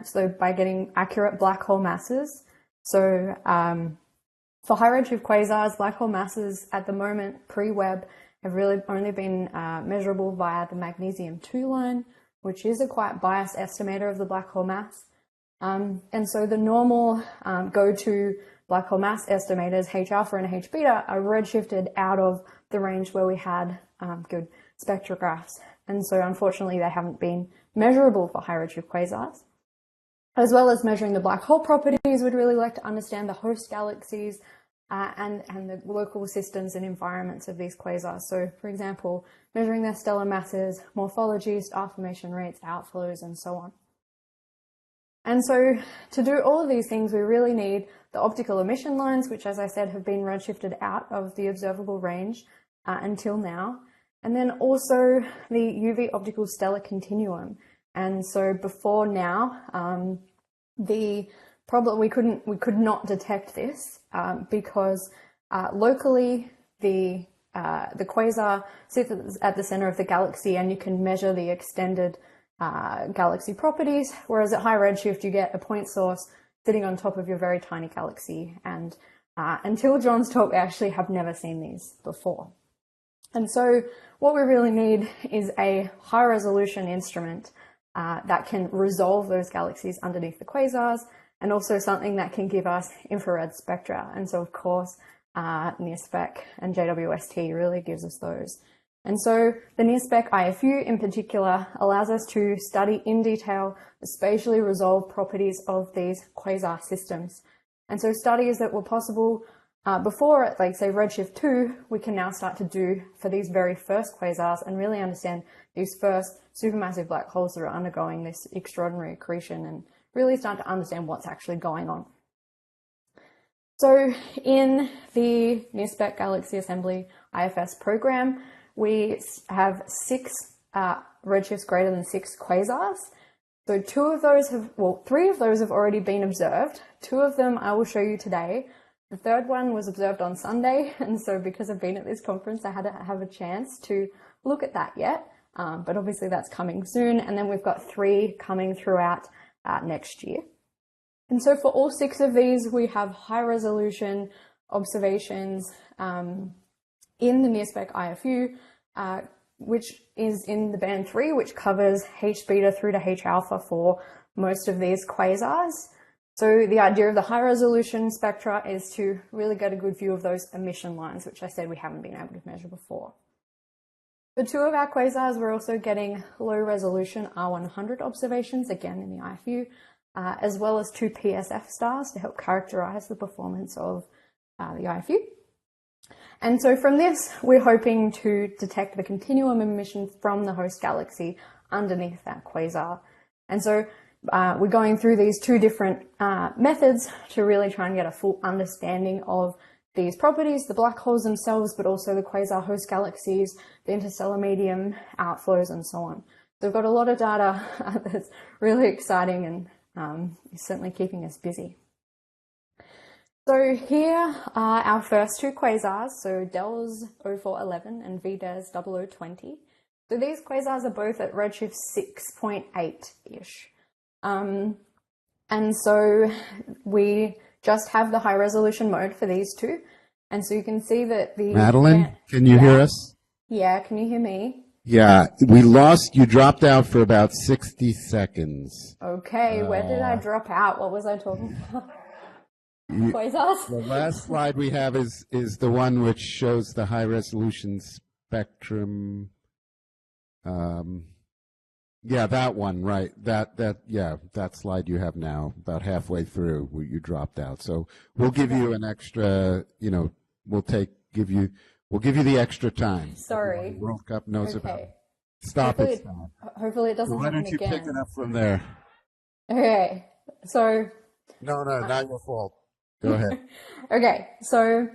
so by getting accurate black hole masses. So, for high redshift quasars, black hole masses at the moment, pre-Webb, have really only been measurable via the magnesium-2 line, which is a quite biased estimator of the black hole mass. And so the normal go-to black hole mass estimators, H-alpha and H-beta, are redshifted out of the range where we had good spectrographs. And so unfortunately, they haven't been measurable for high redshift quasars. As well as measuring the black hole properties, we'd really like to understand the host galaxies, and the local systems and environments of these quasars. So, for example, measuring their stellar masses, morphology, star formation rates, outflows, and so on. And so, to do all of these things, we really need the optical emission lines, which, as I said, have been redshifted out of the observable range until now, and then also the UV optical stellar continuum. And so, before now, we could not detect this because locally the quasar sits at the center of the galaxy, and you can measure the extended galaxy properties. Whereas at high redshift, you get a point source, sitting on top of your very tiny galaxy. And until John's talk, we actually have never seen these before. And so what we really need is a high resolution instrument that can resolve those galaxies underneath the quasars, and also something that can give us infrared spectra. And so, of course, NIRSpec and JWST really gives us those. And so the NIRSpec IFU in particular allows us to study in detail the spatially resolved properties of these quasar systems. And so studies that were possible before, like say Redshift 2, we can now start to do for these very first quasars and really understand these first supermassive black holes that are undergoing this extraordinary accretion and really start to understand what's actually going on. So in the NIRSpec Galaxy Assembly IFS program, we have 6 redshifts greater than 6 quasars. So 2 of those have, well, 3 of those have already been observed. 2 of them I will show you today. The third one was observed on Sunday, and so because I've been at this conference, I hadn't have a chance to look at that yet. But obviously that's coming soon, and then we've got 3 coming throughout next year. And so for all 6 of these, we have high resolution observations in the NIRSpec IFU, which is in the band 3, which covers H beta through to H alpha for most of these quasars. So the idea of the high resolution spectra is to really get a good view of those emission lines, which I said we haven't been able to measure before. For 2 of our quasars, we're also getting low resolution R100 observations, again in the IFU, as well as 2 PSF stars to help characterize the performance of the IFU. And so from this, we're hoping to detect the continuum emission from the host galaxy underneath that quasar. And so we're going through these 2 different methods to really try and get a full understanding of these properties, the black holes themselves, but also the quasar host galaxies, the interstellar medium outflows, and so on. So we've got a lot of data that's really exciting and is certainly keeping us busy. So here are our first 2 quasars, so DELS 0411 and VDES 0020. So these quasars are both at redshift 6.8-ish. And so we just have the high resolution mode for these 2. And so you can see that the...
Madeline, can you hear us?
Yeah, can you hear me?
Yeah, we lost, you dropped out for about 60 seconds.
Okay, where did I drop out? What was I talking about? Quasars?
The last slide we have is the one which shows the high resolution spectrum. Yeah, that one, right. That slide you have now, about halfway through, where you dropped out. So we'll give you an extra, we'll give you the extra time.
Sorry.
World Cup knows
Okay.
about it. Stop
Hopefully
it. Stop.
Hopefully it doesn't
Why
happen
don't you
again.
pick it up from there?
Okay, so...
No, not your fault. Go ahead.
Okay, so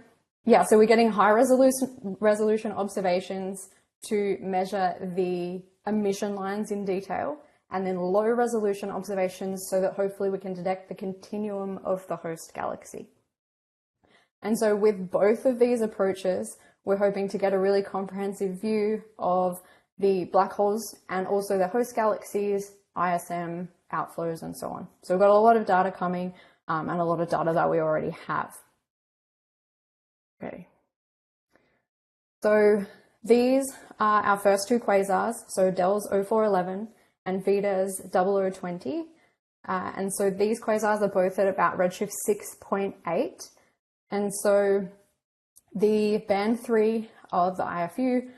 yeah, so we're getting high resolution observations to measure the emission lines in detail, and then low resolution observations so that hopefully we can detect the continuum of the host galaxy. And so with both of these approaches, we're hoping to get a really comprehensive view of the black holes and also the host galaxies, ISM, outflows, and so on. So we've got a lot of data coming and a lot of data that we already have. Okay. So these are our first 2 quasars, so DELS 0411 and VDES 0020. And so these quasars are both at about redshift 6.8. And so the band 3 of the IFU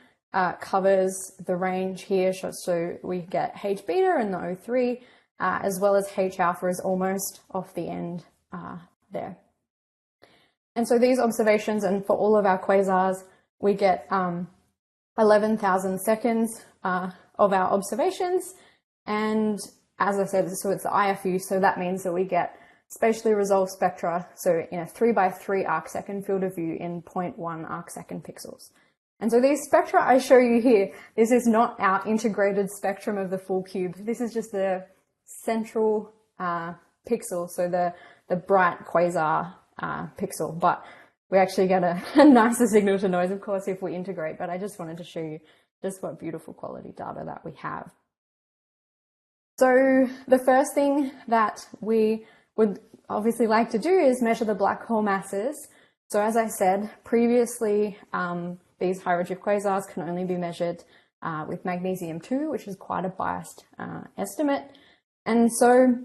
covers the range here. So we get H beta in the 03, as well as H alpha is almost off the end there. And so these observations, and for all of our quasars, we get 11,000 seconds of our observations. And as I said, so it's the IFU, so that means that we get spatially resolved spectra, so in a 3x3 arcsecond field of view in 0.1 arcsecond pixels. And so these spectra I show you here, this is not our integrated spectrum of the full cube. This is just the central pixel, so the bright quasar pixel. But we actually get a nicer signal to noise, of course, if we integrate. But I just wanted to show you just what beautiful quality data that we have. So the first thing that we would obviously like to do is measure the black hole masses. So as I said previously, these high redshift quasars can only be measured with magnesium-2, which is quite a biased estimate. And so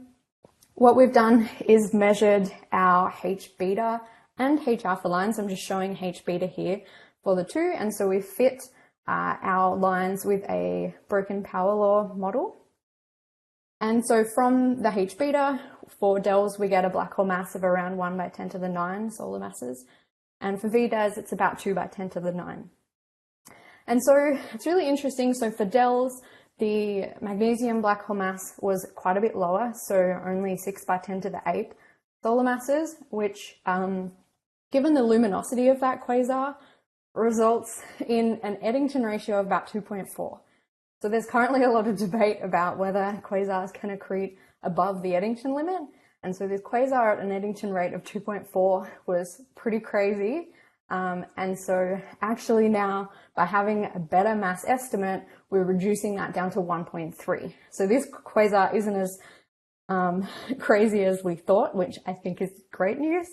what we've done is measured our H-beta and H-alpha lines. I'm just showing H-beta here for the two. And so we fit our lines with a broken power law model. And so from the H-beta, for DELS, we get a black hole mass of around 1 by 10 to the 9 solar masses. And for VDES, it's about 2 by 10 to the 9. And so it's really interesting. So for DELS, the magnesium black hole mass was quite a bit lower, so only 6 by 10 to the 8 solar masses, which, given the luminosity of that quasar, results in an Eddington ratio of about 2.4. So there's currently a lot of debate about whether quasars can accrete above the Eddington limit. And so this quasar at an Eddington rate of 2.4 was pretty crazy. And so actually now, by having a better mass estimate, we're reducing that down to 1.3. So this quasar isn't as crazy as we thought, which I think is great news.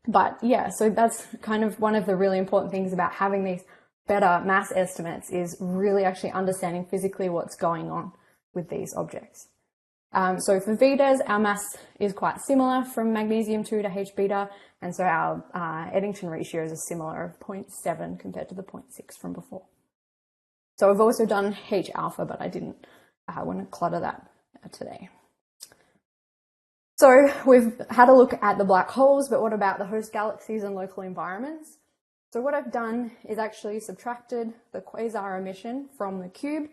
But yeah, so that's kind of one of the really important things about having these better mass estimates, is really actually understanding physically what's going on with these objects. So for VDES, our mass is quite similar from magnesium-2 to H-beta, and so our Eddington ratios are similar of 0.7 compared to the 0.6 from before. So I've also done H-alpha, but I didn't want to clutter that today. So we've had a look at the black holes, but what about the host galaxies and local environments? So what I've done is actually subtracted the quasar emission from the cube,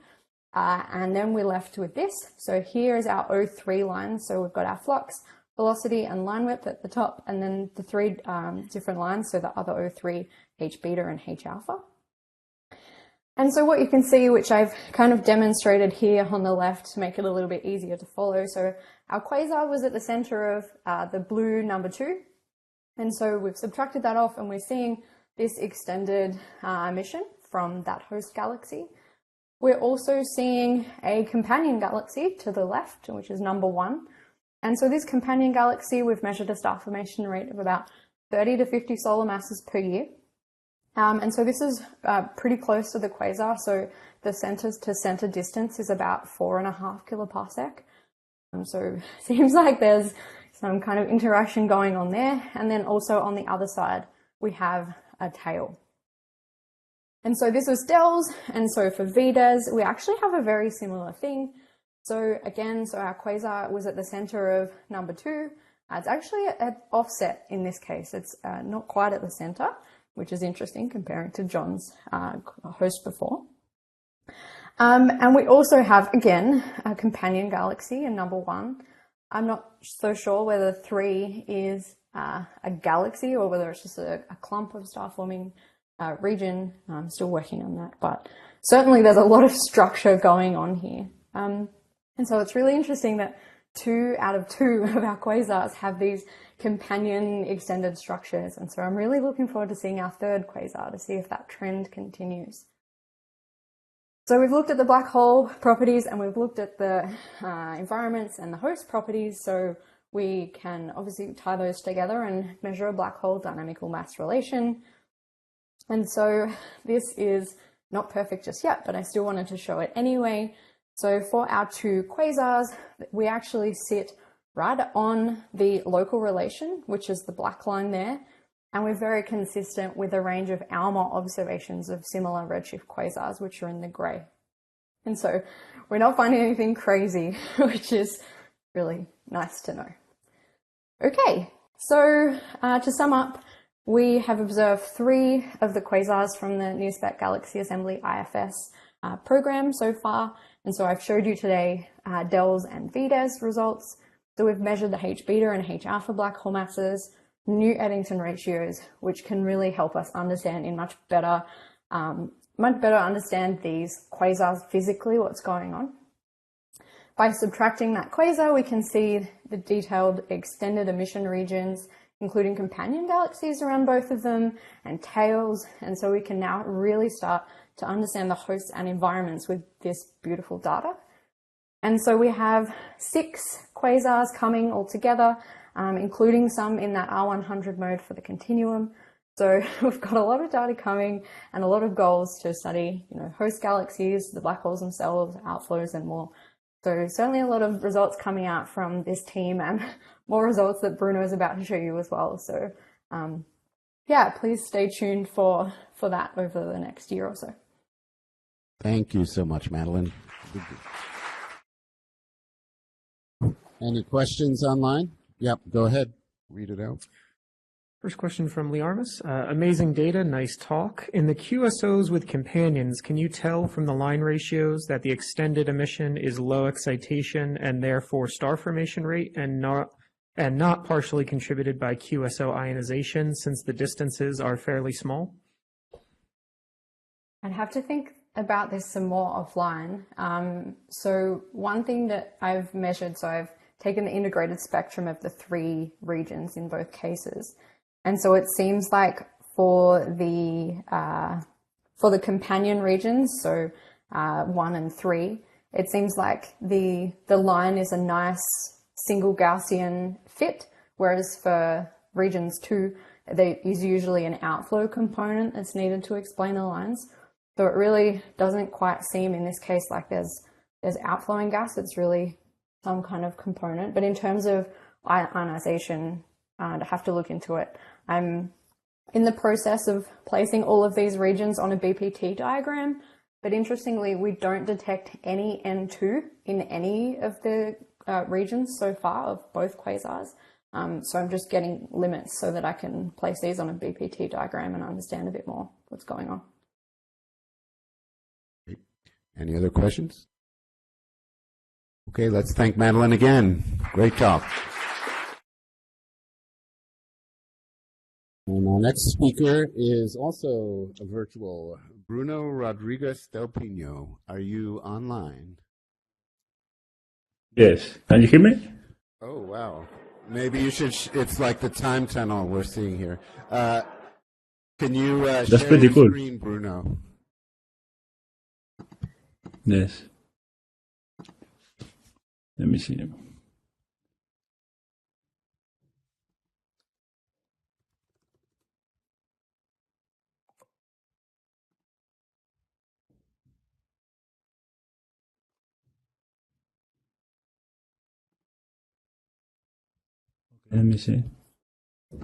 and then we're left with this. So here is our O3 line. So we've got our flux, velocity, and line width at the top, and then the three different lines, so the other O3, H-beta, and H-alpha. And so what you can see, which I've kind of demonstrated here on the left to make it a little bit easier to follow. So our quasar was at the center of the blue number 2. And so we've subtracted that off, and we're seeing this extended emission from that host galaxy. We're also seeing a companion galaxy to the left, which is number 1. And so this companion galaxy, we've measured a star formation rate of about 30 to 50 solar masses per year. And so this is pretty close to the quasar. So the center to center distance is about 4.5 kiloparsec. So it seems like there's some kind of interaction going on there. And then also on the other side, we have a tail. And so this was DELS, and so for VDES, we actually have a very similar thing. So again, so our quasar was at the center of number 2. It's actually at offset in this case. It's not quite at the center, which is interesting comparing to John's host before. And we also have, again, a companion galaxy in number 1. I'm not so sure whether 3 is a galaxy or whether it's just a clump of star-forming region. I'm still working on that, but certainly there's a lot of structure going on here. And so it's really interesting that 2 out of 2 of our quasars have these companion extended structures. And so I'm really looking forward to seeing our 3rd quasar to see if that trend continues. So we've looked at the black hole properties, and we've looked at the environments and the host properties. So we can obviously tie those together and measure a black hole dynamical mass relation. And so this is not perfect just yet, but I still wanted to show it anyway. So for our 2 quasars, we actually sit right on the local relation, which is the black line there. And we're very consistent with a range of ALMA observations of similar redshift quasars, which are in the gray. And so we're not finding anything crazy, which is really nice to know. Okay, so to sum up, we have observed 3 of the quasars from the Near-Spec Galaxy Assembly IFS program so far. And so I've showed you today DELS and VDES results. So we've measured the H-beta and H-alpha black hole masses, new Eddington ratios, which can really help us understand in much better understand these quasars physically, what's going on. By subtracting that quasar, we can see the detailed extended emission regions, including companion galaxies around both of them and tails. And so we can now really start to understand the hosts and environments with this beautiful data. And so we have 6 quasars coming all together, including some in that R100 mode for the continuum. So we've got a lot of data coming and a lot of goals to study, host galaxies, the black holes themselves, outflows, and more. So certainly a lot of results coming out from this team, and more results that Bruno is about to show you as well. So yeah, please stay tuned for that over the next year or so.
Thank you so much, Madeline. Any questions online? Yep, go ahead. Read it out.
First question from Lee Armas. Amazing data, nice talk. In the QSOs with companions, can you tell from the line ratios that the extended emission is low excitation and therefore star formation rate and not partially contributed by QSO ionization since the distances are fairly small?
I'd have to think about this some more offline. So one thing that I've measured, so I've taken the integrated spectrum of the 3 regions in both cases. And so it seems like for the companion regions, so 1 and 3, it seems like the line is a nice single Gaussian fit, whereas for regions 2, there is usually an outflow component that's needed to explain the lines. So it really doesn't quite seem in this case like there's outflowing gas. It's really some kind of component. But in terms of ionization, I'd have to look into it. I'm in the process of placing all of these regions on a BPT diagram, but interestingly, we don't detect any N2 in any of the regions so far of both quasars. So I'm just getting limits so that I can place these on a BPT diagram and understand a bit more what's going on.
Any other questions? Okay, let's thank Madeline again. Great talk. And our next speaker is also a virtual, Bruno Rodriguez del Pino. Are you online?
Yes. Can you hear me?
Oh, wow. Maybe you should, it's like the time tunnel we're seeing here. Can you share
pretty
your
cool.
screen, Bruno?
Yes. Let me see. Let me see. I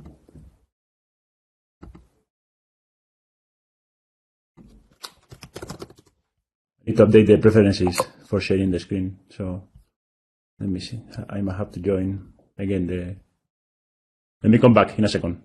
need to update the preferences for sharing the screen. So let me see. I might have to join again the. Let me come back in a second.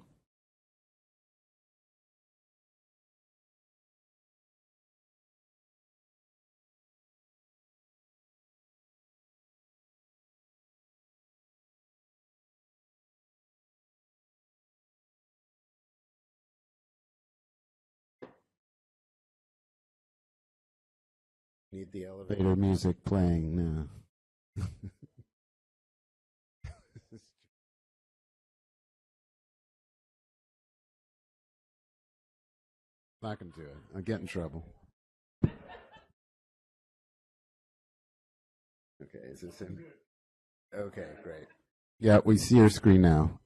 Need the elevator music playing now. Not going to do it. I'll get in trouble. Okay, is this in? Okay, great. Yeah, we see your screen now.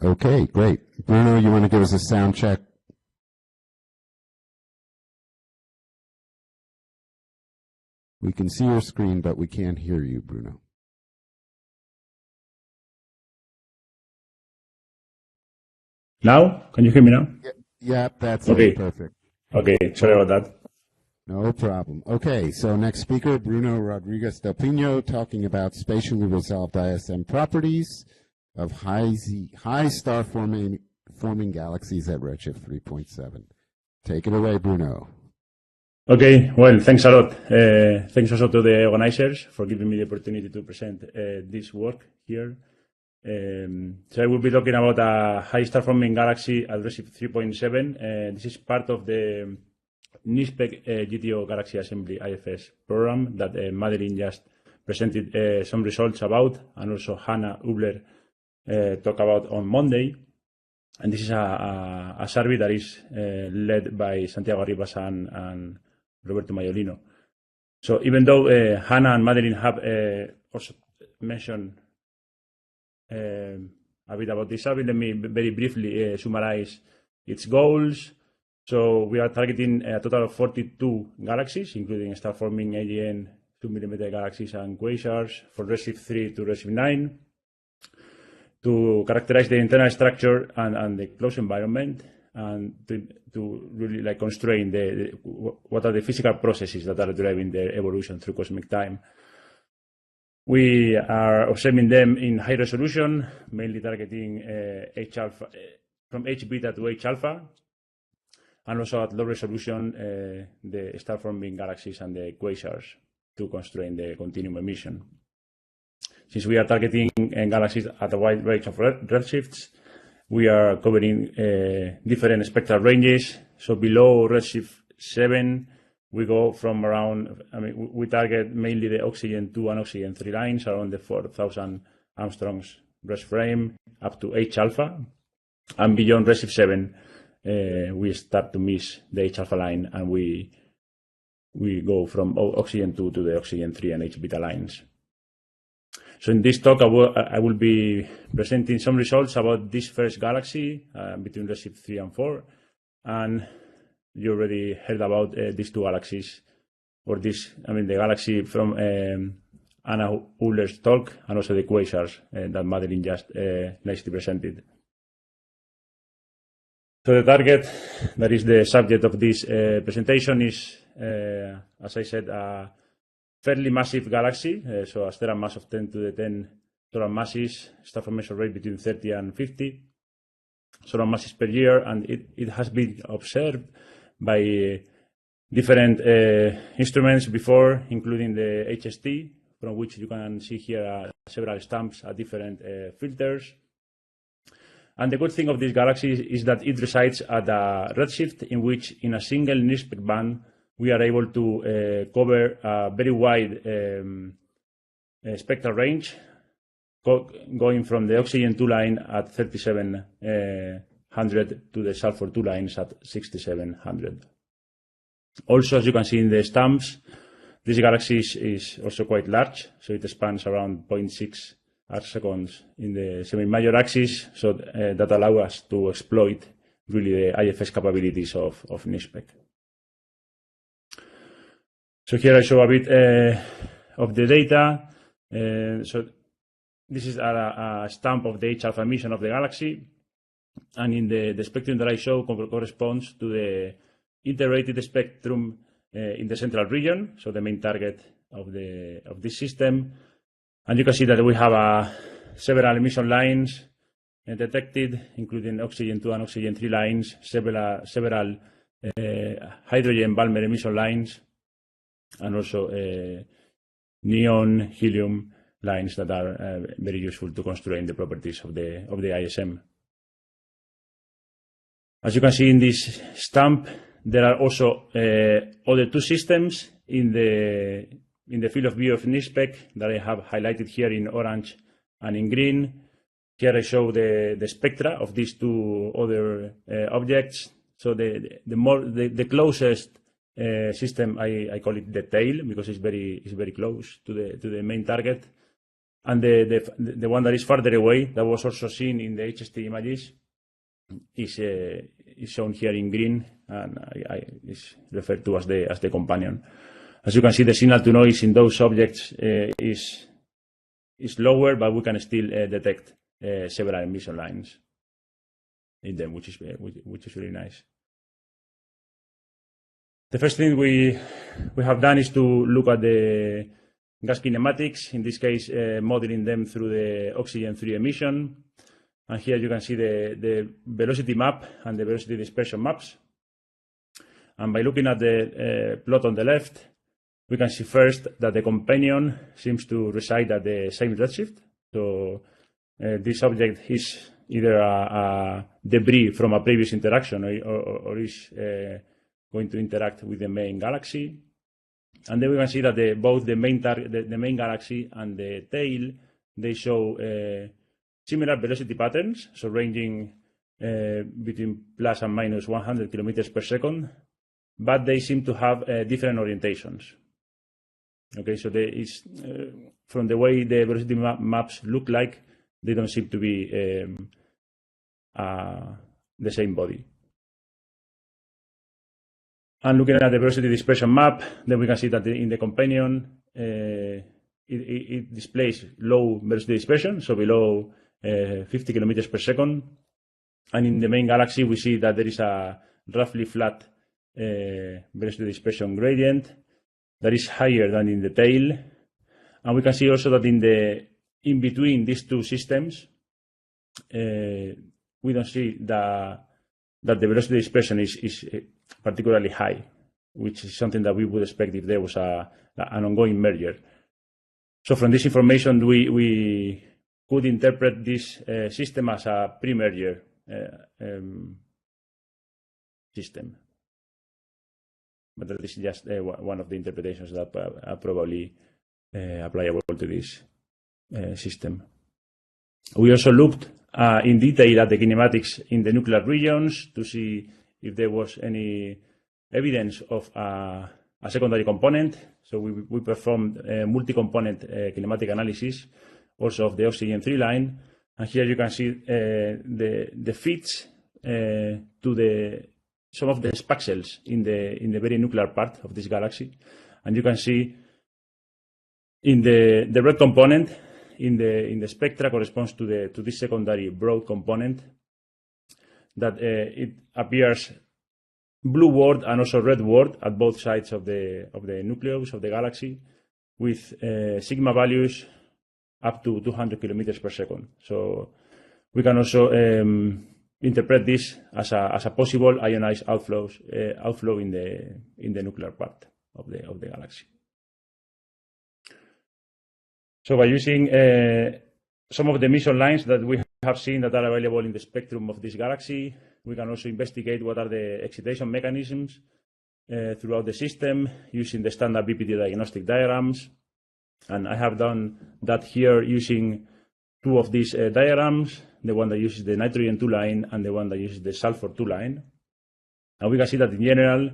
Okay, great. Bruno, you want to give us a sound check? We can see your screen, but we can't hear you, Bruno.
Now? Can you hear me now?
Yeah, that's
Okay.
perfect.
Okay, sorry about that.
No problem. Okay, so next speaker, Bruno Rodriguez del Pino, talking about spatially resolved ISM properties of high star forming galaxies at redshift 3.7. Take it away, Bruno.
Okay, well, thanks a lot. Thanks also to the organizers for giving me the opportunity to present this work here. So I will be talking about a high star forming galaxy at redshift 3.7. This is part of the NISPEC GTO Galaxy Assembly IFS program that Madeline just presented some results about, and also Hannah Ubler talk about on Monday. And this is a survey that is led by Santiago Arribas and Roberto Maiolino. So even though Hannah and Madeline have also mentioned a bit about this survey, let me very briefly summarize its goals. So we are targeting a total of 42 galaxies, including star-forming AGN 2mm galaxies and quasars for Redshift 3 to Redshift 9, to characterize the internal structure and the closed environment, and to really like constrain what are the physical processes that are driving their evolution through cosmic time. We are observing them in high resolution, mainly targeting H alpha, from H beta to H alpha, and also at low resolution, the star-forming galaxies and the quasars to constrain the continuum emission. Since we are targeting galaxies at a wide range of redshifts, we are covering different spectral ranges. So below redshift 7, we go from around, we target mainly the oxygen 2 and oxygen 3 lines around the 4,000 Angstroms rest frame up to H alpha. And beyond redshift 7, we start to miss the H alpha line, and we go from oxygen 2 to the oxygen 3 and H beta lines. So in this talk, I will be presenting some results about this first galaxy between redshift 3 and 4. And you already heard about these two galaxies, or the galaxy from Anna Uller's talk, and also the quasars that Madeline just nicely presented. So the target, that is the subject of this presentation, is, as I said, a fairly massive galaxy, so a stellar mass of 10 to the 10 solar masses, star formation rate between 30 and 50 solar masses per year, and it has been observed by different instruments before, including the JWST, from which you can see here several stamps at different filters. And the good thing of this galaxy is that it resides at a redshift in which, in a single NIRSPEC band, we are able to cover a very wide spectral range, going from the oxygen 2 line at 3700 to the sulfur 2 lines at 6700. Also, as you can see in the stamps, this galaxy is also quite large, so it spans around 0.6 arcseconds in the semi-major axis, so that allow us to exploit really the IFS capabilities of NIRSPEC. So here I show a bit of the data. So this is a stamp of the H alpha emission of the galaxy, and in the spectrum that I show corresponds to the integrated spectrum in the central region, so the main target of this system. And you can see that we have several emission lines detected, including oxygen 2 and oxygen 3 lines, several hydrogen Balmer emission lines, and also neon helium lines that are very useful to constrain the properties of the ISM. As you can see in this stamp, there are also other two systems in the field of view of NIRSPEC that I have highlighted here in orange and in green. Here I show the spectra of these two other objects. So the closest system, I call it the tail, because it's very close to the main target, and the one that is farther away, that was also seen in the JWST images, is shown here in green, and is referred to as the companion. As you can see, the signal to noise in those objects is lower, but we can still detect several emission lines in them, which is really nice. The first thing we have done is to look at the gas kinematics, in this case modeling them through the oxygen 3 emission. And here you can see the velocity map and the velocity dispersion maps. And by looking at the plot on the left, we can see first that the companion seems to reside at the same redshift. So this object is either a debris from a previous interaction or is going to interact with the main galaxy. And then we can see that both the main galaxy and the tail, they show similar velocity patterns, so ranging between plus and minus 100 kilometers per second, but they seem to have different orientations. Okay, so there is, from the way the velocity maps look like, they don't seem to be the same body. And looking at the velocity dispersion map, then we can see that in the companion, it displays low velocity dispersion, so below 50 kilometers per second. And in the main galaxy, we see that there is a roughly flat velocity dispersion gradient that is higher than in the tail. And we can see also that in between these two systems, we don't see that the velocity dispersion is particularly high, which is something that we would expect if there was an ongoing merger. So from this information, we could interpret this system as a pre-merger system. But that is just one of the interpretations that are probably applicable to this system. We also looked in detail at the kinematics in the nuclear regions to see if there was any evidence of a secondary component. So we performed multi-component kinematic analysis also of the oxygen 3 line. And here you can see the fits to some of the spaxels in the very nuclear part of this galaxy. And you can see in the red component in the spectra corresponds to this secondary broad component that it appears blue word and also red word at both sides of the nucleus of the galaxy, with sigma values up to 200 kilometers per second. So we can also interpret this as a possible ionized outflow in the nuclear part of the galaxy. So by using some of the emission lines that we have seen that are available in the spectrum of this galaxy, we can also investigate what are the excitation mechanisms throughout the system using the standard BPT diagnostic diagrams. And I have done that here using two of these diagrams, the one that uses the nitrogen 2 line and the one that uses the sulfur 2 line. And we can see that in general,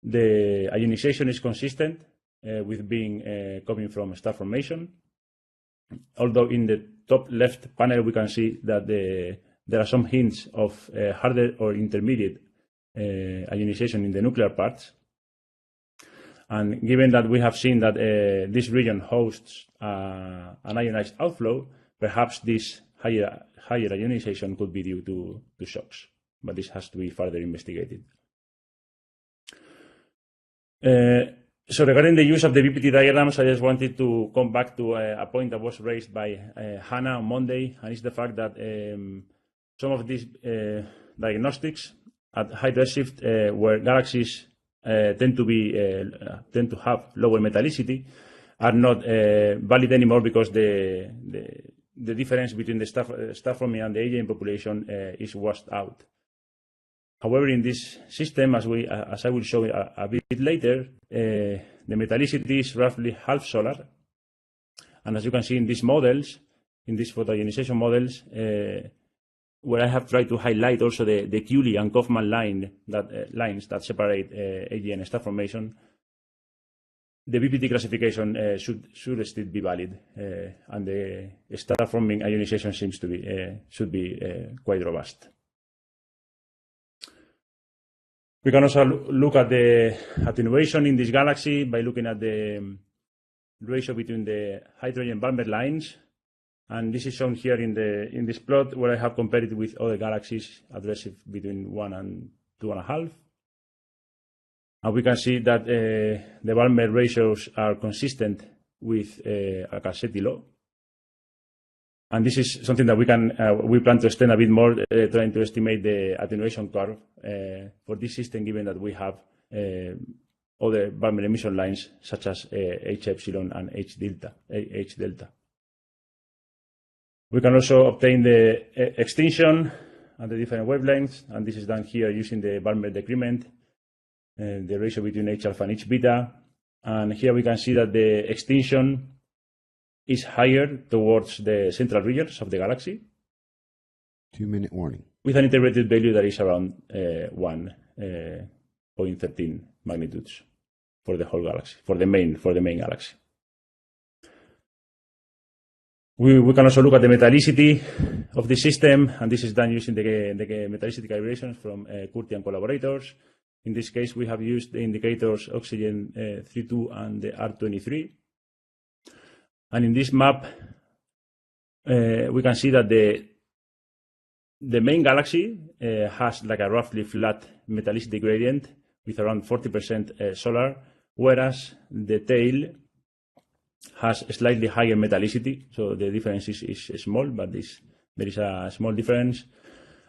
the ionization is consistent with being coming from star formation. Although in the top left panel, we can see that there are some hints of harder or intermediate ionization in the nuclear parts. And given that we have seen that this region hosts an ionized outflow, perhaps this higher ionization could be due to shocks, but this has to be further investigated. So regarding the use of the BPT diagrams, I just wanted to come back to a point that was raised by Hannah on Monday, and it's the fact that some of these diagnostics at high redshift, where galaxies tend to have lower metallicity, are not valid anymore because the difference between the star forming and the AGN population is washed out. However, in this system, as I will show a bit later, the metallicity is roughly half solar. And as you can see in these models, in these photoionization models, where I have tried to highlight also the Cooley and Kaufman lines that separate AGN star formation, the BPT classification should still be valid, and the star forming ionization seems to be should be quite robust. We can also look at the attenuation in this galaxy by looking at the ratio between the hydrogen-Balmer lines. And this is shown here in this plot, where I have compared it with other galaxies at redshift between 1 and 2.5. And we can see that the Balmer ratios are consistent with a Cassetti law. And this is something that we plan to extend a bit more, trying to estimate the attenuation curve for this system, given that we have other Balmer emission lines such as H epsilon and H delta. We can also obtain the extinction at the different wavelengths, and this is done here using the Balmer decrement, the ratio between H alpha and H beta. And here we can see that the extinction is higher towards the central regions of the galaxy.
2-minute warning.
With an integrated value that is around 1.13 magnitudes for the whole galaxy, for the main galaxy. We can also look at the metallicity of the system, and this is done using the metallicity calibrations from Curti and collaborators. In this case, we have used the indicators oxygen 32 and the R23. And in this map, we can see that the main galaxy has like a roughly flat metallicity gradient with around 40% solar, whereas the tail has a slightly higher metallicity. So the difference is small, but there is a small difference.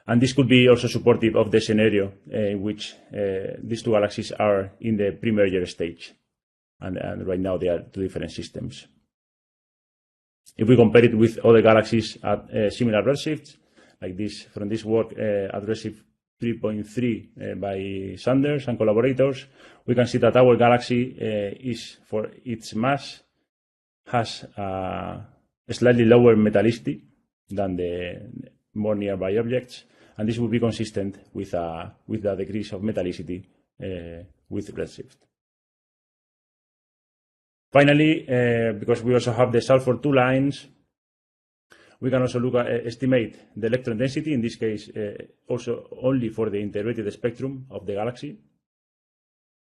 And this could be also supportive of the scenario in which these two galaxies are in the pre-merger stage. And right now they are two different systems. If we compare it with other galaxies at similar redshifts, like this from this work at redshift 3.3 by Sanders and collaborators, we can see that our galaxy is, for its mass, has a slightly lower metallicity than the more nearby objects, and this would be consistent with the decrease of metallicity with redshift. Finally, because we also have the sulfur 2 lines, we can also look at estimate the electron density, in this case also only for the integrated spectrum of the galaxy.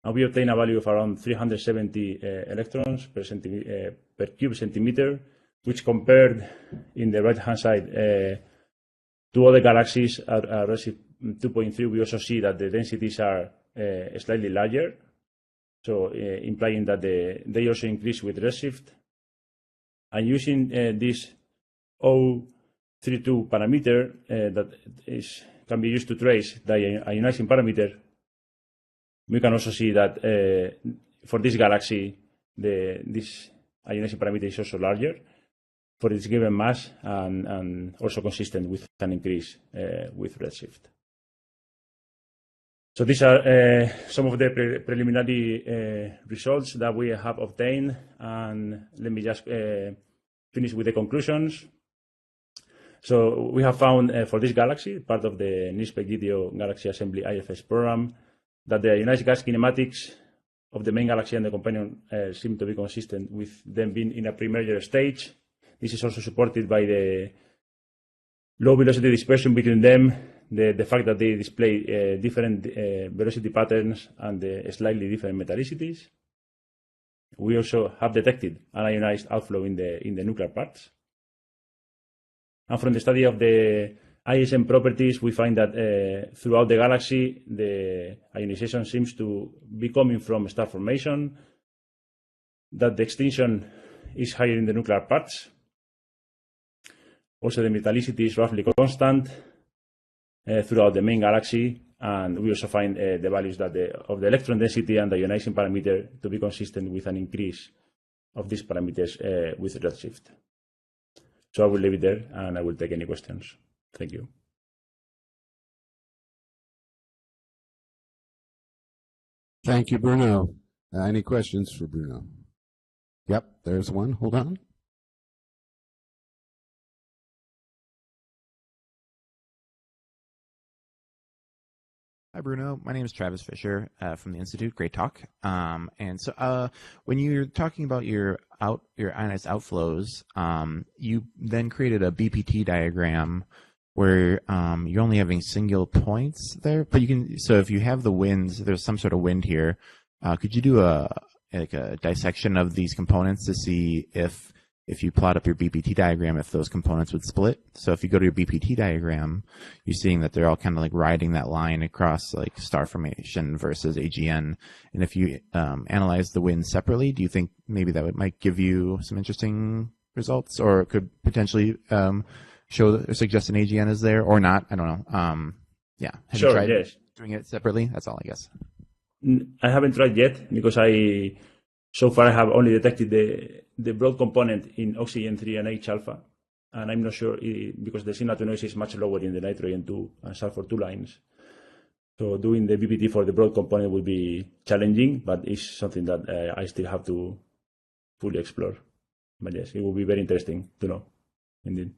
And we obtain a value of around 370 electrons per cube centimeter, which compared in the right-hand side to other galaxies at redshift 2.3, we also see that the densities are slightly larger, so implying that they also increase with redshift. And using this 032 parameter that can be used to trace the ionizing parameter, we can also see that for this galaxy, this ionizing parameter is also larger for its given mass and also consistent with an increase with redshift. So these are some of the preliminary results that we have obtained, and let me just finish with the conclusions. So we have found for this galaxy, part of the NISPEC-GTO Galaxy Assembly IFS program, that the ionized gas kinematics of the main galaxy and the companion seem to be consistent with them being in a pre-merger stage. This is also supported by the low velocity dispersion between them, the fact that they display different velocity patterns and slightly different metallicities. We also have detected an ionized outflow in the nuclear parts. And from the study of the ISM properties, we find that throughout the galaxy, the ionization seems to be coming from star formation, that the extinction is higher in the nuclear parts. Also, the metallicity is roughly constant throughout the main galaxy, and we also find the values that of the electron density and the ionizing parameter to be consistent with an increase of these parameters with redshift. So I will leave it there, and I will take any questions. Thank you.
Thank you, Bruno. Any questions for Bruno? Yep, there's one. Hold on.
Hi, Bruno. My name is Travis Fisher from the Institute. Great talk. And so when you're talking about your ionized outflows, you then created a BPT diagram where you're only having single points there. But you can, so if you have the winds, there's some sort of wind here. Could you do a dissection of these components to see if you plot up your BPT diagram, if those components would split? So if you go to your BPT diagram, you're seeing that they're all kind of like riding that line across like star formation versus AGN. And if you analyze the wind separately, do you think maybe that might give you some interesting results, or could potentially show or suggest an AGN is there or not? I don't know. Yeah. Have
Sure,
you tried
yes.
doing it separately? That's all, I guess.
I haven't tried yet because so far I have only detected the broad component in oxygen 3 and H alpha, and I'm not sure because the signal to noise is much lower in the nitrogen 2 and sulfur 2 lines. So doing the BPT for the broad component will be challenging, but it's something that I still have to fully explore. yes, it will be very interesting to know, indeed.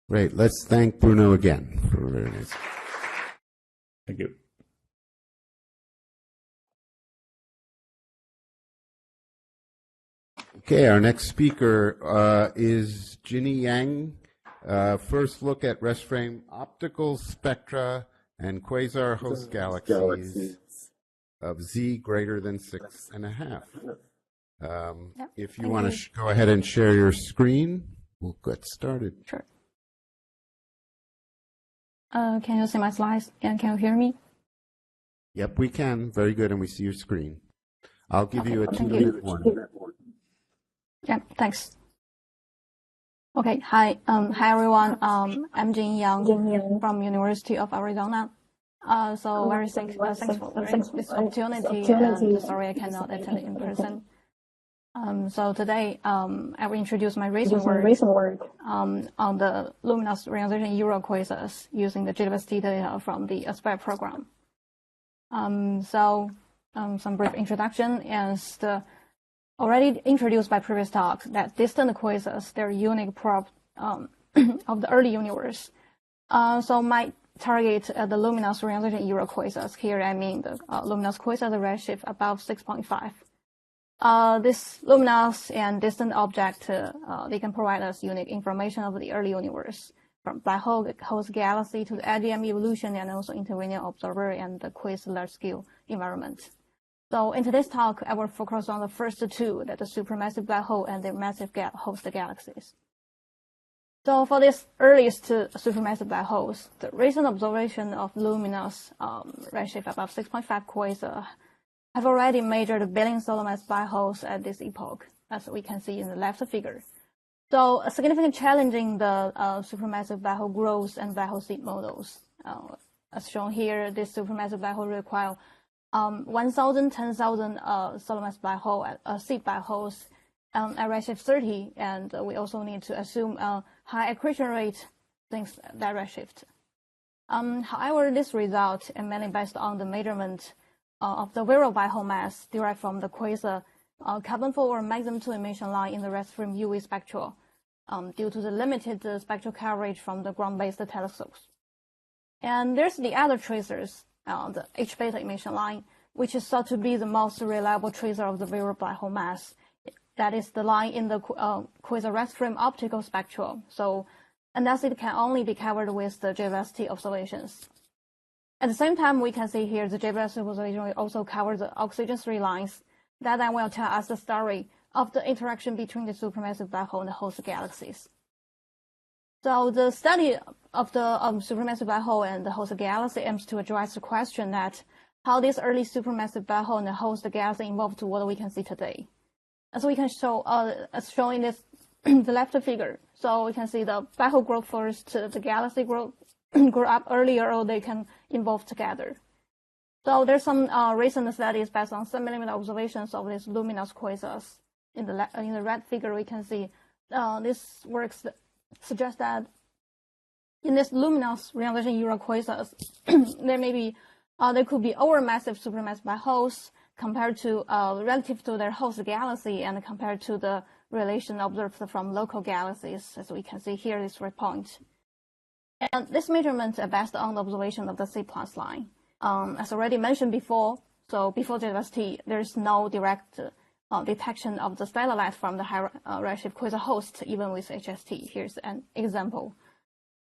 Great. Let's thank Bruno again for a very nice.
Thank you.
Okay, our next speaker is Ginny Yang. First look at rest frame optical spectra and quasar host galaxies of Z greater than 6.5. If you want to go ahead and share your screen, we'll get started.
Sure. Can you see my slides and can you hear me?
Yep, we can. Very good, and we see your screen. I'll give you a 2-minute warning.
Yeah, thanks. Okay, hi everyone. I'm Jin Yang from University of Arizona. So very thanks for this opportunity. And sorry I cannot attend in person. So today I will introduce my recent work on the luminous reionization Euro quasars using the JWST data from the ASPIRE program. Some brief introduction is already introduced by previous talks that distant quasars, they're unique probe of the early universe. So my target the luminous reionization Euro quasars. Here I mean the luminous quasars, the redshift above 6.5. This luminous and distant object, they can provide us unique information of the early universe, from black hole, host galaxy to the AGM evolution, and also intervening observer and the quasar large-scale environment. So in today's talk, I will focus on the first two, that the supermassive black hole and the massive host galaxies. So for this earliest supermassive black holes, the recent observation of luminous redshift above 6.5 quasar have already measured billion solar mass black holes at this epoch, as we can see in the left figure. So a significant challenge in the supermassive black hole growth and black hole seed models. As shown here, this supermassive black hole require 1,000, 10,000 solar mass black hole seed black holes at redshift 30, and we also need to assume a high accretion rate since that redshift. However, this result is mainly based on the measurement of the viral black hole mass derived from the quasar carbon-4 or maximum 2 emission line in the rest frame UV spectral due to the limited spectral coverage from the ground-based telescopes. And there's the other tracers, the H-beta emission line, which is thought to be the most reliable tracer of the viral black hole mass. That is the line in the quasar rest frame optical spectrum. So, and thus it can only be covered with the JWST observations. At the same time, we can see here the JWST observation also covers the oxygen-3 lines. That then will tell us the story of the interaction between the supermassive black hole and the host galaxies. So the study of the supermassive black hole and the host galaxy aims to address the question that how this early supermassive black hole and the host galaxy evolved to what we can see today. As we can show, as shown in this the left figure. So we can see the black hole grow first, the galaxy grow up earlier, or they can evolve together. So there's some recent studies based on 7mm observations of these luminous quasars. In the red figure, we can see this works suggest that in this luminous reionization Euro quasars, there could be overmassive supermassive black holes compared to relative to their host galaxy and compared to the relation observed from local galaxies, as we can see here, this red point. And this measurement is based on the observation of the C+ line. As already mentioned before, so before JWST, there is no direct detection of the stellar light from the high redshift quasar host, even with HST. Here's an example.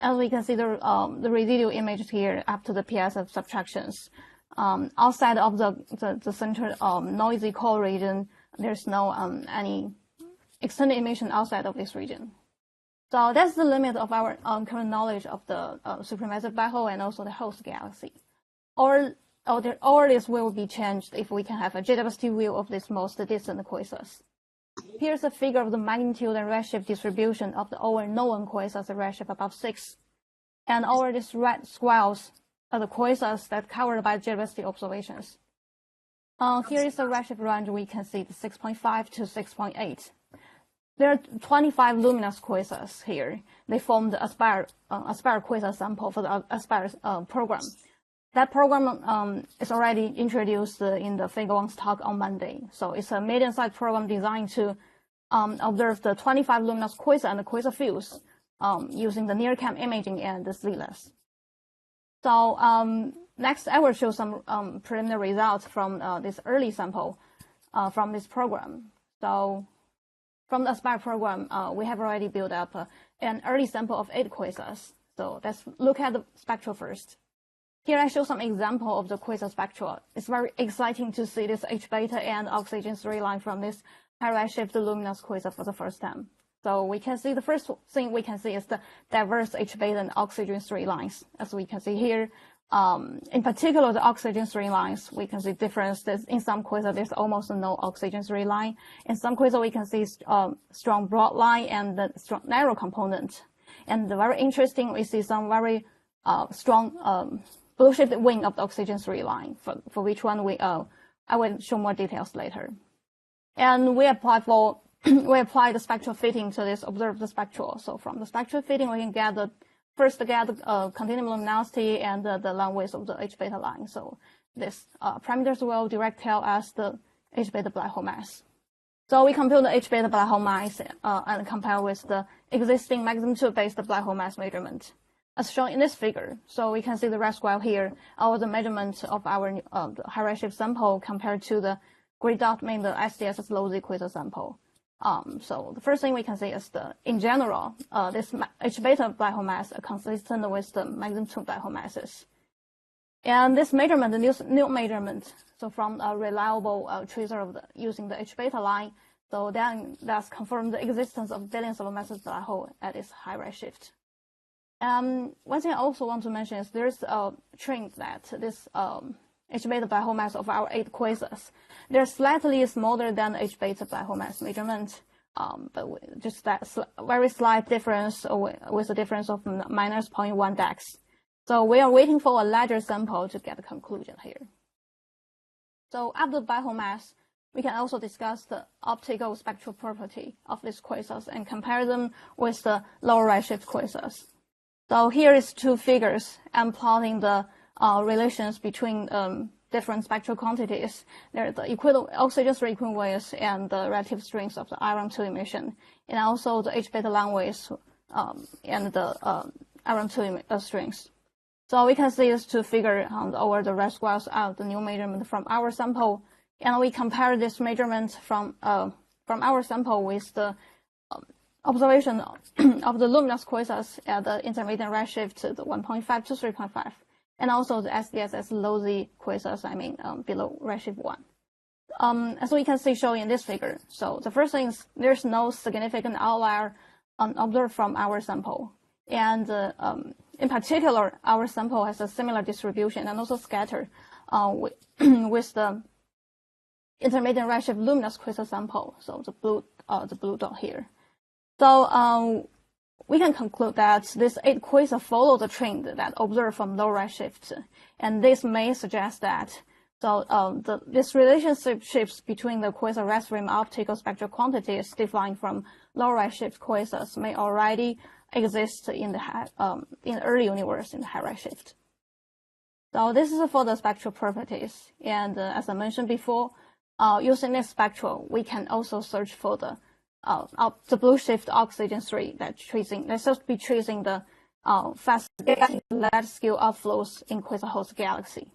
As we can see, the residual images here up to the PS of subtractions. Outside of the center noisy core region, there's no any extended emission outside of this region. So that's the limit of our current knowledge of the supermassive black hole and also the host galaxy. Or this will be changed if we can have a JWST view of these most distant quasars. Here's a figure of the magnitude and redshift distribution of the over known quasars at redshift above 6. And over these red squares are the quasars that covered by JWST observations. Here is the redshift range. We can see the 6.5 to 6.8. There are 25 luminous quasars here. They form the ASPIRE quasar sample for the ASPIRE program. that program is already introduced in the Figure 1's talk on Monday. So it's a medium-sized program designed to observe the 25 luminous quasar and the quasar fields using the near-cam imaging and the slits. So next, I will show some preliminary results from this early sample from this program. So from the Aspire program, we have already built up an early sample of 8 quasars. So let's look at the spectra first. Here I show some example of the quasar spectra. It's very exciting to see this H-beta and oxygen 3 line from this high redshift luminous quasar for the first time. So we can see the first thing we can see is the diverse H-beta and oxygen 3 lines. As we can see here, in particular, the oxygen 3 lines, we can see differences. In some quasar, there's almost no oxygen 3 line. In some quasar, we can see strong broad line and the strong narrow component. And very interesting, we see some very strong blue-shaped wing of the oxygen 3 line, for which one I will show more details later. And we apply the spectral fitting to this observed spectral. So from the spectral fitting, we can get the continuum luminosity and the line width of the H-beta line. So this parameters will directly tell us the H-beta black hole mass. So we compute the H-beta black hole mass and compare with the existing magnitude-based black hole mass measurement, as shown in this figure. So we can see the red square here, or the measurement of our the high redshift sample compared to the gray dot mean the SDSS low Z quasar sample. So the first thing we can see is in general, this H-beta black hole mass are consistent with the magnitude black hole masses. And this measurement, the new measurement, so from a reliable tracer using the H-beta line, so then that's confirmed the existence of billions of massive black hole at its high redshift. One thing I also want to mention is there's a trend that this H-beta black hole mass of our 8 quasars, they're slightly smaller than H-beta black hole mass measurement, but just that very slight difference with a difference of minus 0.1 dex. So we are waiting for a larger sample to get a conclusion here. So after the black hole mass, we can also discuss the optical spectral property of these quasars and compare them with the lower redshift quasars. So here is 2 figures. I'm plotting the relations between different spectral quantities. There are the oxygen 3 equivalence and the relative strength of the iron 2 emission, and also the H-beta line width and the iron 2 strength. So we can see these 2 figures over the red squares are the new measurement from our sample, and we compare this measurement from our sample with the observation of the luminous quasars at the intermediate redshift, the 1.5 to 3.5, and also the SDSS low Z quasars, below redshift 1. As we can see shown in this figure, so the first thing is there's no significant outlier observed from our sample. And in particular, our sample has a similar distribution and also scatter with the intermediate redshift luminous quasar sample, so the blue dot here. So we can conclude that these 8 quasars follow the trend that observed from low redshift, and this may suggest that this relationship shifts between the quasar red rim optical spectral quantities defined from low redshift quasars may already exist in the early universe in the high redshift. So this is for the spectral properties, and as I mentioned before, using this spectral, we can also search for the blue shift oxygen 3 that's supposed to be tracing the fast large scale outflows in quasar host galaxy.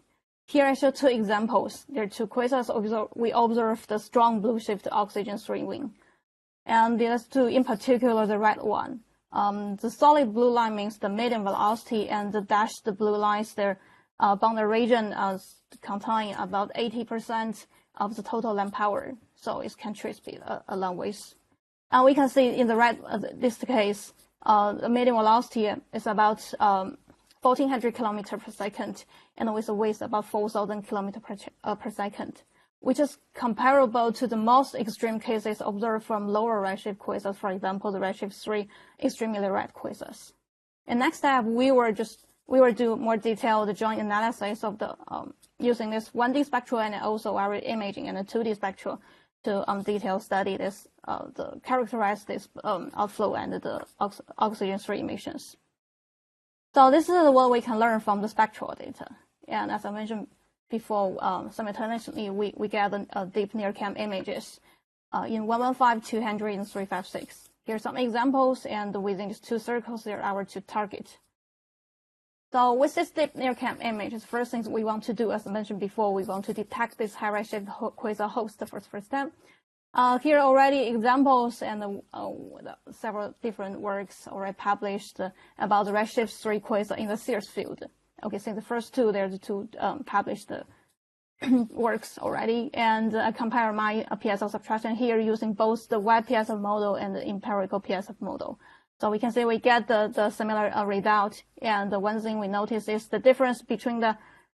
Here I show 2 examples. There are 2 quasars we observe the strong blue shift oxygen 3 wing, and there's 2 in particular, the red one. The solid blue line means the medium velocity, and the dashed blue lines there boundary region contain about 80% of the total land power, so it can trace a long ways. And we can see in the red, this case, the medium velocity is about 1,400 kilometers per second, and with a width about 4,000 kilometers per second, which is comparable to the most extreme cases observed from lower redshift quasars, for example, the redshift 3 extremely red quasars. And next step, we will do more detailed joint analysis of the using this 1D spectral and also our imaging and a 2D spectral to detail study this characterize this outflow and the oxygen 3 emissions. So this is what we can learn from the spectral data. And as I mentioned before, simultaneously, we get deep near-camp images in 115, 200, and 356. Here are some examples, and within these two circles, there are our two targets. So with this deep near-camp image, the first things we want to do, as I mentioned before, we want to detect this high redshift quasar host for the first time. Here are already examples and several different works already published about the redshift 3 quasar in the Sears field. Okay, so the first two, there's the two published works already, and I compare my PSF subtraction here using both the wide PSF model and the empirical PSF model. So we can say we get the similar result, and the one thing we notice is the difference between the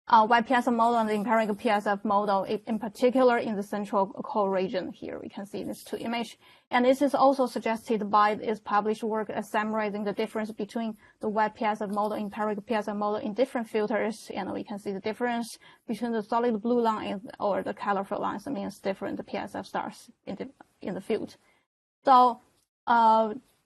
wide PSF model and the empirical PSF model, in particular in the central core region. Here we can see these two images. And this is also suggested by its published work summarizing the difference between the wide PSF model and empirical PSF model in different filters. And we can see the difference between the solid blue line or the colorful lines means different PSF stars in the field. So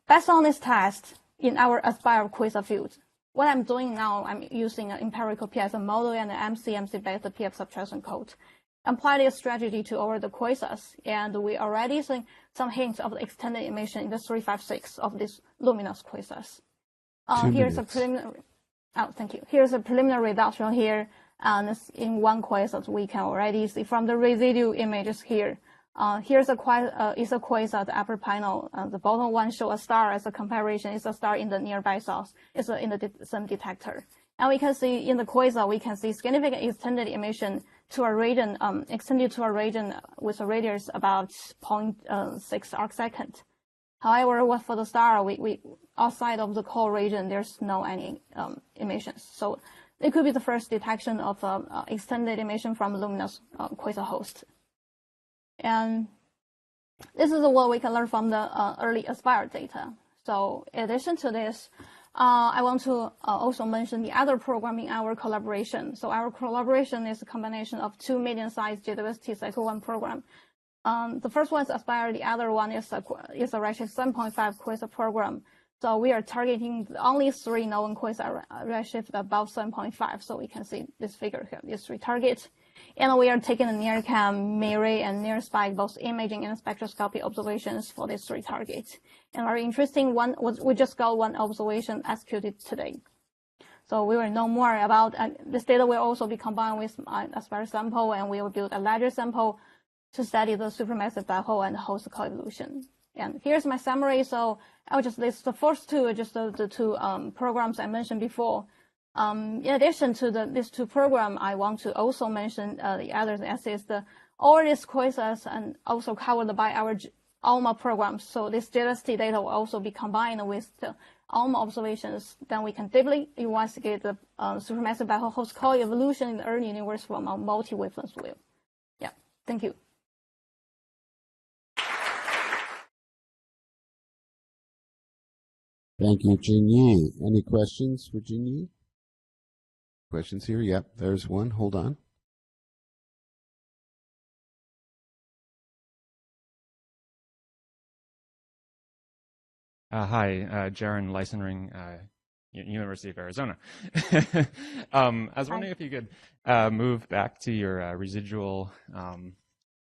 based on this test in our Aspire quasar field, what I'm doing now, I'm using an empirical PSF model and an MCMC-based PF subtraction code. Apply this strategy to all the quasars, and we already see some hints of the extended emission in the 356 of these luminous quasars. Here's a preliminary. Thank you. Here's a preliminary result shown here, and in one quasar we can already see from the residual images here. Here's a quasar, the upper panel. The bottom one shows a star as a comparison. It's a star in the nearby source. It's in the same detector. And we can see in the quasar, we can see significant extended emission to a region, extended to a region with a radius about 0.6 arcsecond. However, for the star, we outside of the core region, there's no any emissions. So it could be the first detection of extended emission from luminous quasar host. And this is what we can learn from the early Aspire data. So in addition to this, I want to also mention the other program in our collaboration. So our collaboration is a combination of two medium-sized JWST Cycle 1 program. The first one is Aspire, the other one is a redshift 7.5 quasar program. So we are targeting only 3 known quasar redshift above 7.5. So we can see this figure here, these 3 targets. And we are taking the near-cam, Miri, and near-spike, both imaging and spectroscopy observations for these 3 targets. And very interesting one was we just got one observation executed today. So we will know more about this data will also be combined with Aspire sample, and we will build a larger sample to study the supermassive black hole and host coevolution. And here's my summary. So I'll just list the first two, just the two programs I mentioned before. In addition to these 2 programs, I want to also mention the others as all these quasars and also covered by our ALMA programs. So this JWST data will also be combined with the ALMA observations. Then we can deeply investigate the supermassive black hole host coevolution in the early universe from a multi-wavelength view. Yeah, thank you.
Thank you, Jinyi. Any questions for Jinyi? Questions here? Yep, there's one. Hold on.
Hi, Jaron Leisenring, University of Arizona. I was wondering if you could move back to your residual,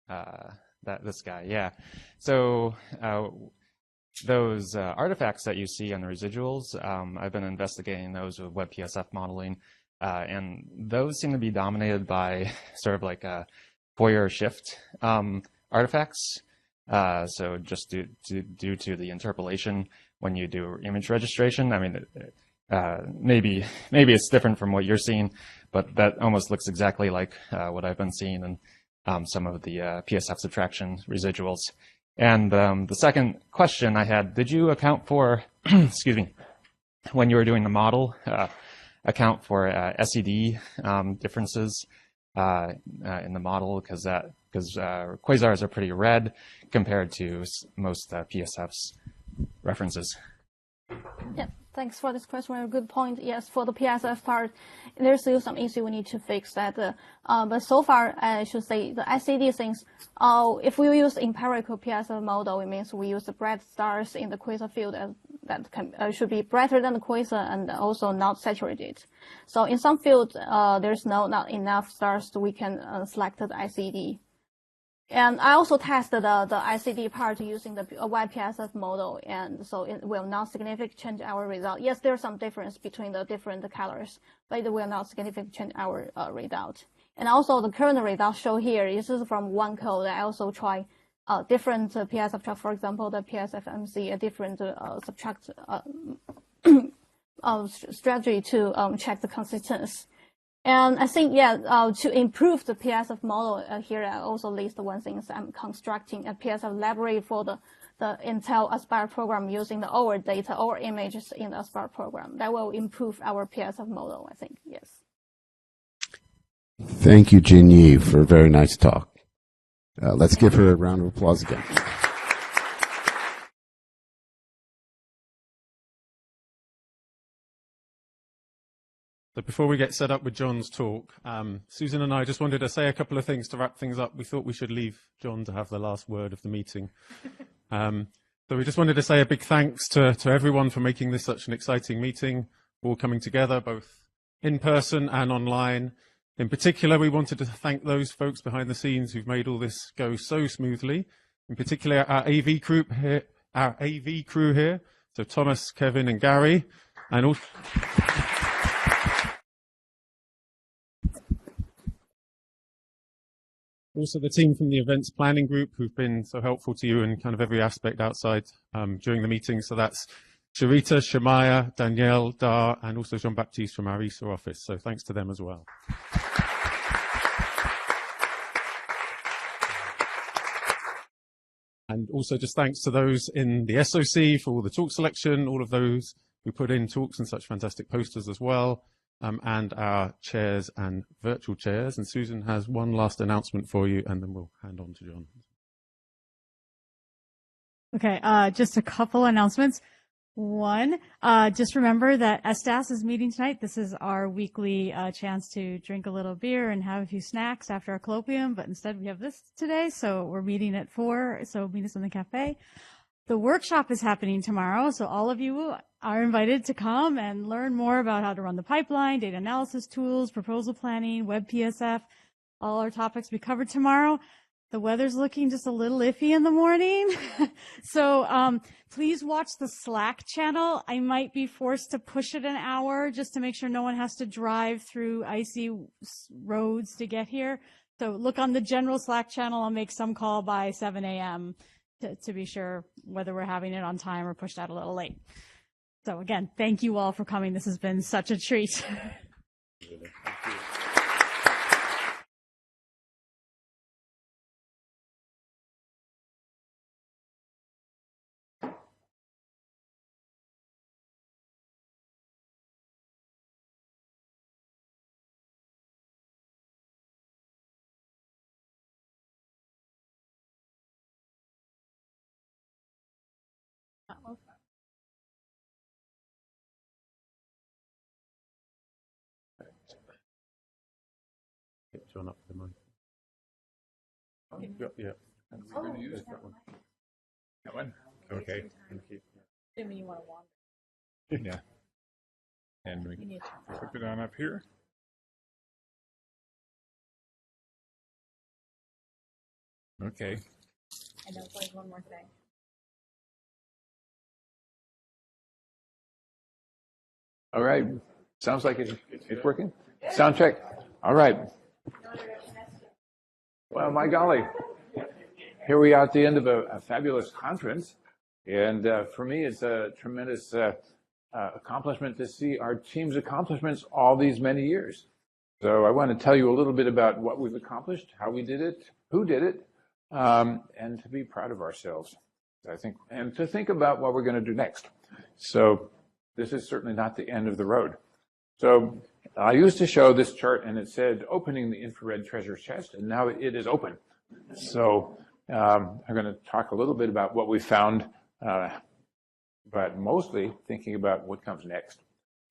this guy, yeah. So those artifacts that you see on the residuals, I've been investigating those with WebPSF modeling. And those seem to be dominated by sort of like a Fourier shift artifacts. So just due to the interpolation when you do image registration. I mean, maybe it's different from what you're seeing, but that almost looks exactly like what I've been seeing in some of the PSF subtraction residuals. And the second question I had, did you account for, excuse me, when you were doing the model, account for SED differences in the model, because quasars are pretty red compared to most PSF's references?
Yeah, thanks for this question. Very good point. Yes, for the PSF part, there's still some issue we need to fix that. But so far, I should say the SED things. If we use empirical PSF model, it means we use the bright stars in the quasar field as that should be brighter than the quasar and also not saturated. So in some fields, there's not enough stars so we can select the ICD. And I also tested the ICD part using the YPSF model, and so it will not significantly change our result. Yes, there's some difference between the different colors, but it will not significantly change our result. And also the current result shown here, this is from one code. I also try different PS subtract, for example, the PSFMC, a different subtract strategy to check the consistency. And I think, to improve the PSF model here, I also list one thing is I'm constructing a PSF library for the Intel Aspire program using the our data, our images in the Aspire program. That will improve our PSF model, I think, yes.
Thank you, Jinyi, for a very nice talk. Let's give her a round of applause again.
So before we get set up with John's talk, Susan and I just wanted to say a couple of things to wrap things up. We thought we should leave John to have the last word of the meeting. So we just wanted to say a big thanks to everyone for making this such an exciting meeting, all coming together, both in person and online. In particular, we wanted to thank those folks behind the scenes who've made all this go so smoothly. In particular, our AV crew here, so Thomas, Kevin, and Gary, and also the team from the events planning group who've been so helpful to you in kind of every aspect outside during the meeting. So that's Sharita, Shemaya, Danielle, Dar, and also Jean-Baptiste from our ESA office. So thanks to them as well. And also just thanks to those in the SOC for all the talk selection, all of those who put in talks and such fantastic posters as well, and our chairs and virtual chairs. And Susan has one last announcement for you, and then we'll hand on to John.
Okay, just a couple announcements. One, just remember that ESTAS is meeting tonight. This is our weekly chance to drink a little beer and have a few snacks after our colloquium, but instead we have this today, so we're meeting at 4, so meet us in the cafe. The workshop is happening tomorrow, so all of you are invited to come and learn more about how to run the pipeline, data analysis tools, proposal planning, web PSF, all our topics we covered tomorrow. The weather's looking just a little iffy in the morning. So please watch the Slack channel. I might be forced to push it an hour just to make sure no one has to drive through icy roads to get here. So look on the general Slack channel. I'll make some call by 7 a.m. to be sure whether we're having it on time or pushed out a little late. So again, thank you all for coming. This has been such a treat.
Get John up to the mic. Yeah. We're going to use that one. That one? Okay. Thank you.
Jimmy, you want to wander?
Yeah. And we flip it on up here. Okay.
I know, there's one more thing.
All right. Sounds like it's working. Sound check. All right. Well, my golly. Here we are at the end of a fabulous conference. And for me, it's a tremendous accomplishment to see our team's accomplishments all these many years. So I want to tell you a little bit about what we've accomplished, how we did it, who did it, and to be proud of ourselves, I think, and to think about what we're going to do next. So this is certainly not the end of the road. So I used to show this chart, and it said opening the infrared treasure chest, and now it is open. So I'm going to talk a little bit about what we found, but mostly thinking about what comes next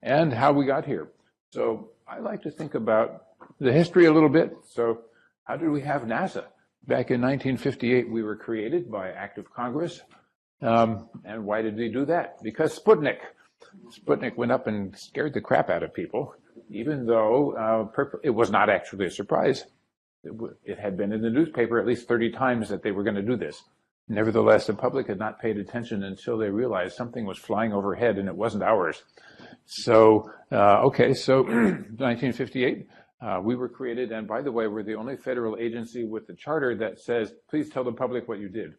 and how we got here. So I like to think about the history a little bit. So how did we have NASA? Back in 1958, we were created by act of Congress. And why did we do that? Because Sputnik. Sputnik went up and scared the crap out of people, even though it was not actually a surprise. It had been in the newspaper at least 30 times that they were going to do this. Nevertheless, the public had not paid attention until they realized something was flying overhead and it wasn't ours. So, okay, so 1958, we were created, and by the way, we're the only federal agency with the charter that says, please tell the public what you did.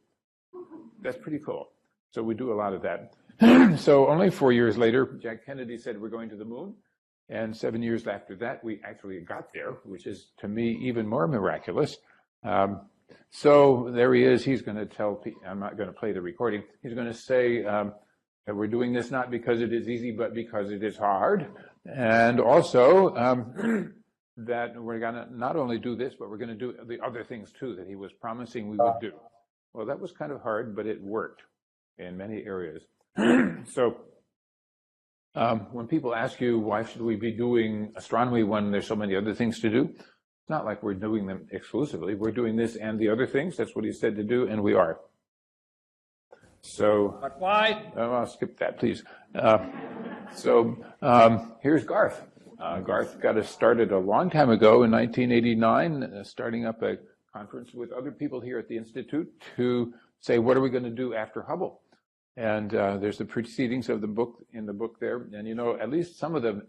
That's pretty cool. So we do a lot of that. So only 4 years later, Jack Kennedy said we're going to the moon. And 7 years after that, we actually got there, which is, to me, even more miraculous. So there he is. He's going to tell people, I'm not going to play the recording. He's going to say that we're doing this not because it is easy, but because it is hard. And also that we're going to not only do this, but we're going to do the other things, too, that he was promising we would do. Well, that was kind of hard, but it worked in many areas. So when people ask you, why should we be doing astronomy when there's so many other things to do? It's not like we're doing them exclusively. We're doing this and the other things. That's what he said to do, and we are. So,
but why?
I'll skip that, please. Here's Garth. Garth got us started a long time ago in 1989, starting up a conference with other people here at the Institute to say, what are we going to do after Hubble? And there's the proceedings of the book in the book there. And, you know, at least some of the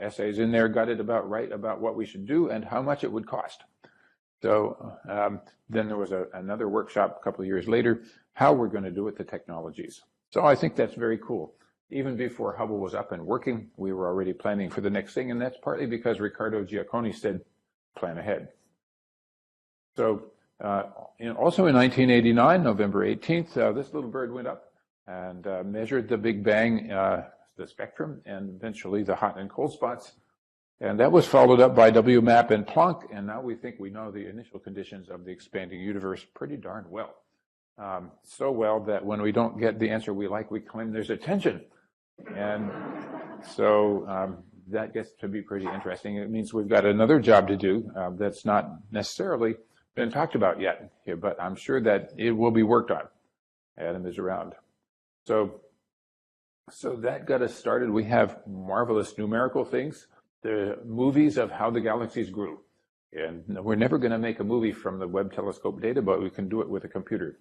essays in there got it about right about what we should do and how much it would cost. So then there was another workshop a couple of years later, how we're going to do it, the technologies. So I think that's very cool. Even before Hubble was up and working, we were already planning for the next thing. And that's partly because Riccardo Giacconi said, plan ahead. So also in 1989, November 18th, this little bird went up and measured the Big Bang, the spectrum, and eventually the hot and cold spots. And that was followed up by WMAP and Planck, and now we think we know the initial conditions of the expanding universe pretty darn well. So well that when we don't get the answer we like, we claim there's a tension. And so that gets to be pretty interesting. It means we've got another job to do that's not necessarily been talked about yet, but I'm sure that it will be worked on. Adam is around. So that got us started. We have marvelous numerical things, the movies of how the galaxies grew. And we're never going to make a movie from the Webb telescope data, but we can do it with a computer.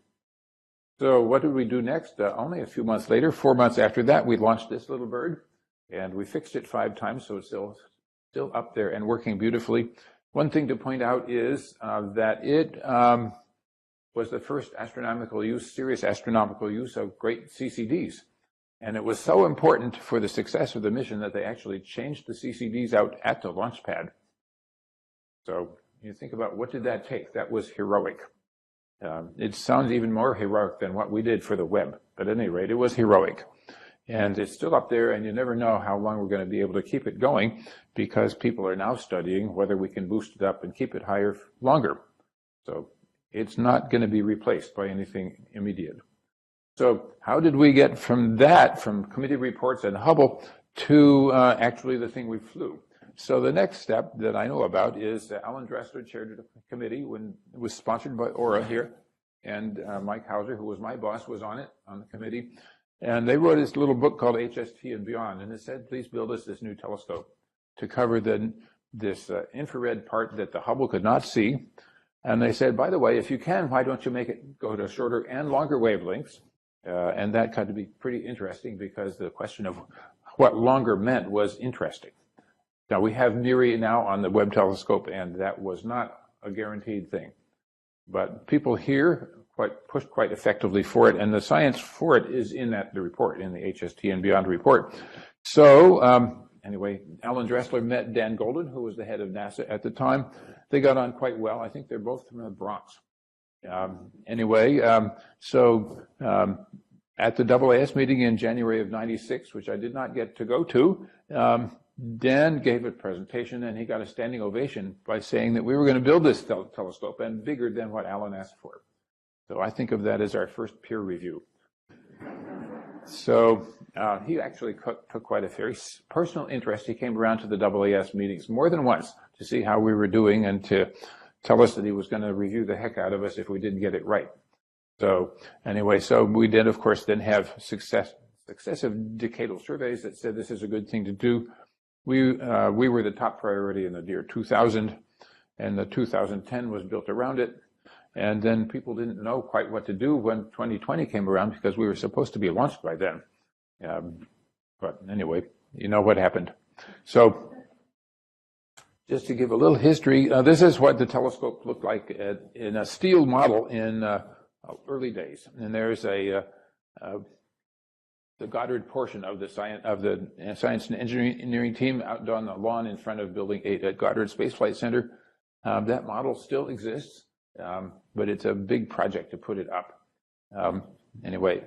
So what did we do next? Only a few months later, 4 months after that, we launched this little bird, and we fixed it 5 times, so it's still up there and working beautifully. One thing to point out is that it was the first serious astronomical use of great CCDs. And it was so important for the success of the mission that they actually changed the CCDs out at the launch pad. So you think about what did that take? That was heroic. It sounds even more heroic than what we did for the Webb. But at any rate, it was heroic. And it's still up there, and you never know how long we're going to be able to keep it going because people are now studying whether we can boost it up and keep it higher longer. So it's not going to be replaced by anything immediate. So how did we get from that, from committee reports and Hubble, to actually the thing we flew? So the next step that I know about is Alan Dressler chaired the committee when it was sponsored by Aura here, and Mike Hauser, who was my boss, was on the committee. And they wrote this little book called HST and Beyond, and it said, please build us this new telescope to cover this infrared part that the Hubble could not see. And they said, by the way, if you can, why don't you make it go to shorter and longer wavelengths? And that got to be pretty interesting because the question of what longer meant was interesting. Now, we have MIRI now on the Webb telescope, and that was not a guaranteed thing. But people here pushed quite effectively for it, and the science for it is in the report, in the HST and Beyond report. So anyway, Alan Dressler met Dan Golden, who was the head of NASA at the time. They got on quite well. I think they're both from the Bronx. So at the AAS meeting in January of '96, which I did not get to go to, Dan gave a presentation, and he got a standing ovation by saying that we were going to build this telescope and bigger than what Alan asked for. So I think of that as our first peer review. So he actually took quite a very personal interest. He came around to the AAS meetings more than once to see how we were doing and to tell us that he was going to review the heck out of us if we didn't get it right. So anyway, so we did, of course, then have successive decadal surveys that said this is a good thing to do. We were the top priority in the year 2000, and the 2010 was built around it. And then people didn't know quite what to do when 2020 came around because we were supposed to be launched by then. But anyway, you know what happened. So just to give a little history, this is what the telescope looked like in a steel model in early days. And there's the Goddard portion of the science and engineering team out on the lawn in front of Building 8 at Goddard Space Flight Center. That model still exists, but it's a big project to put it up. Anyway,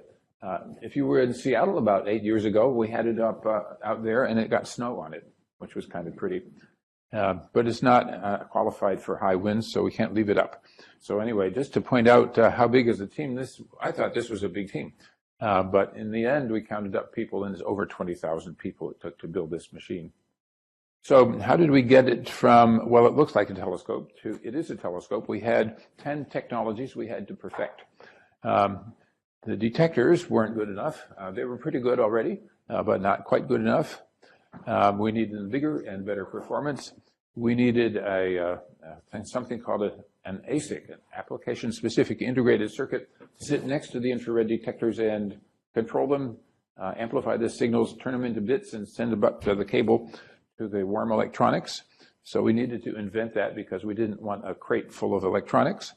if you were in Seattle about 8 years ago, we had it up out there, and it got snow on it, which was kind of pretty. But it's not qualified for high winds, so we can't leave it up. So anyway, just to point out how big is the team, I thought this was a big team. But in the end, we counted up people, and it's over 20,000 people it took to build this machine. So how did we get it from, well, it looks like a telescope, to it is a telescope. We had 10 technologies we had to perfect. The detectors weren't good enough. They were pretty good already, but not quite good enough. We needed bigger and better performance. We needed something called an ASIC, an application-specific integrated circuit, to sit next to the infrared detectors and control them, amplify the signals, turn them into bits, and send them up to the cable to the warm electronics. So we needed to invent that because we didn't want a crate full of electronics.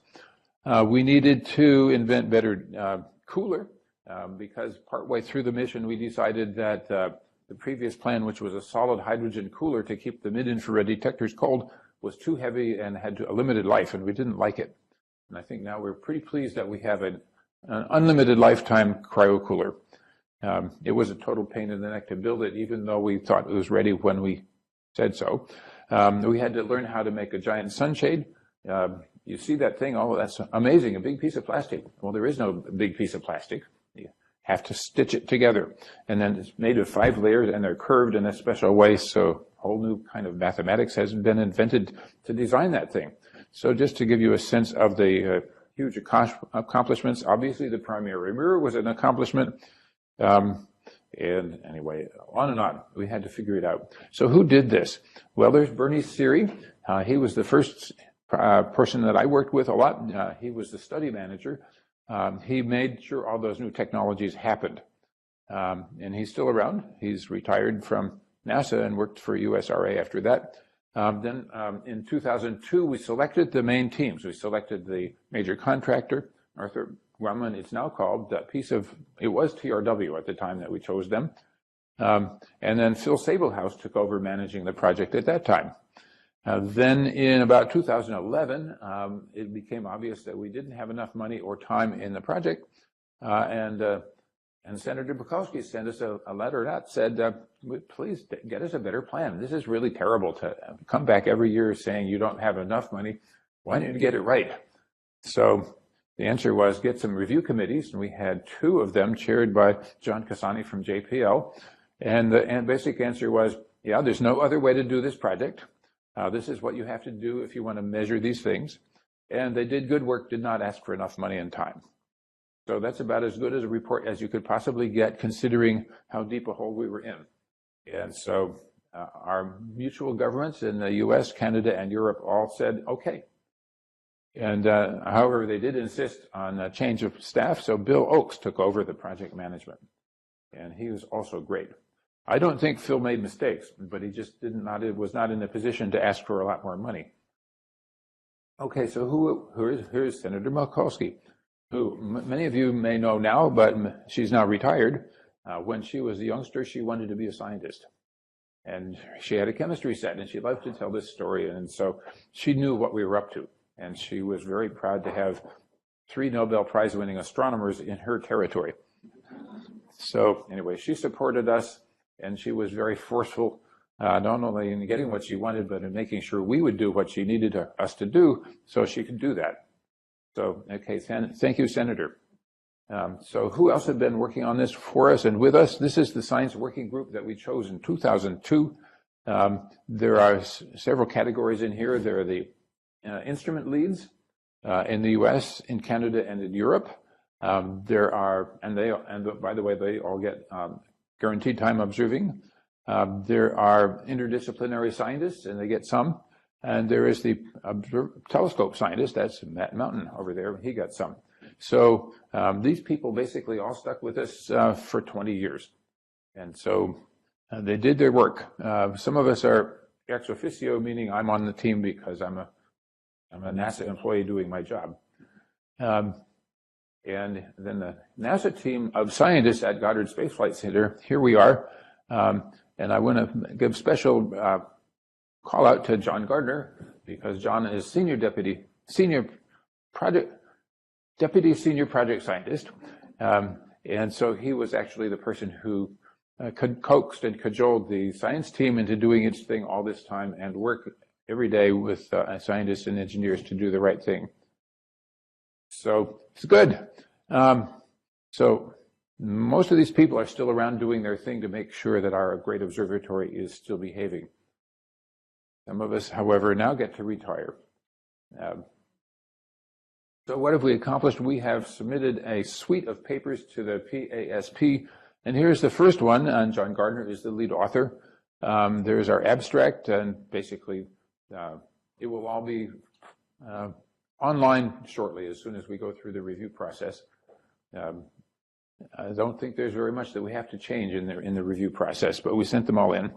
We needed to invent better cooler because partway through the mission we decided that the previous plan, which was a solid hydrogen cooler to keep the mid-infrared detectors cold, was too heavy and had a limited life, and we didn't like it. And I think now we're pretty pleased that we have an unlimited lifetime cryocooler. It was a total pain in the neck to build it, even though we thought it was ready when we said so. We had to learn how to make a giant sunshade. You see that thing, oh, that's amazing, a big piece of plastic. Well, there is no big piece of plastic. You have to stitch it together. And then it's made of 5 layers, and they're curved in a special way, so a whole new kind of mathematics has been invented to design that thing. So just to give you a sense of the huge accomplishments, obviously the primary mirror was an accomplishment. And anyway, on and on, we had to figure it out. So who did this? Well, there's Bernie Siri. He was the first person that I worked with a lot. He was the study manager. He made sure all those new technologies happened. And he's still around. He's retired from NASA and worked for USRA after that. Then in 2002, we selected the main teams. We selected the major contractor, Arthur Grumman, it's now called, it was TRW at the time that we chose them. And then Phil Sablehouse took over managing the project at that time. Then in about 2011, it became obvious that we didn't have enough money or time in the project. And Senator Bukowski sent us a letter that said, please get us a better plan. This is really terrible to come back every year saying you don't have enough money. Why don't you get it right? So the answer was get some review committees, and we had 2 of them chaired by John Cassani from JPL. And the basic answer was, yeah, there's no other way to do this project. This is what you have to do if you want to measure these things. And they did good work, did not ask for enough money and time. So that's about as good as a report as you could possibly get, considering how deep a hole we were in. And so our mutual governments in the US, Canada, and Europe all said, okay. And however, they did insist on a change of staff, so Bill Oakes took over the project management. And he was also great. I don't think Phil made mistakes, but he just was not in a position to ask for a lot more money. Okay, so here's Senator Bukowski, who many of you may know now, but she's now retired. When she was a youngster, she wanted to be a scientist. And she had a chemistry set, and she loved to tell this story. And so she knew what we were up to. And she was very proud to have 3 Nobel Prize-winning astronomers in her territory. So anyway, she supported us, and she was very forceful, not only in getting what she wanted, but in making sure we would do what she needed us to do so she could do that. So, okay, thank you, Senator. So who else had been working on this for us and with us? This is the science working group that we chose in 2002. There are several categories in here. There are the instrument leads in the US, in Canada, and in Europe. There are, and by the way, they all get guaranteed time observing. There are interdisciplinary scientists, and they get some. And there is the telescope scientist, that's Matt Mountain over there, he got some. So these people basically all stuck with us for 20 years. And so they did their work. Some of us are ex officio, meaning I'm on the team because I'm a NASA employee doing my job. And then the NASA team of scientists at Goddard Space Flight Center, here we are. And I want to give special call out to John Gardner, because John is deputy senior project scientist. And so he was actually the person who coaxed and cajoled the science team into doing its thing all this time and work every day with scientists and engineers to do the right thing. So it's good. So most of these people are still around doing their thing to make sure that our great observatory is still behaving. Some of us, however, now get to retire. So what have we accomplished? We have submitted a suite of papers to the PASP, and here's the first one, and John Gardner is the lead author. There's our abstract, and basically it will all be online shortly as soon as we go through the review process. I don't think there's very much that we have to change in the review process, but we sent them all in.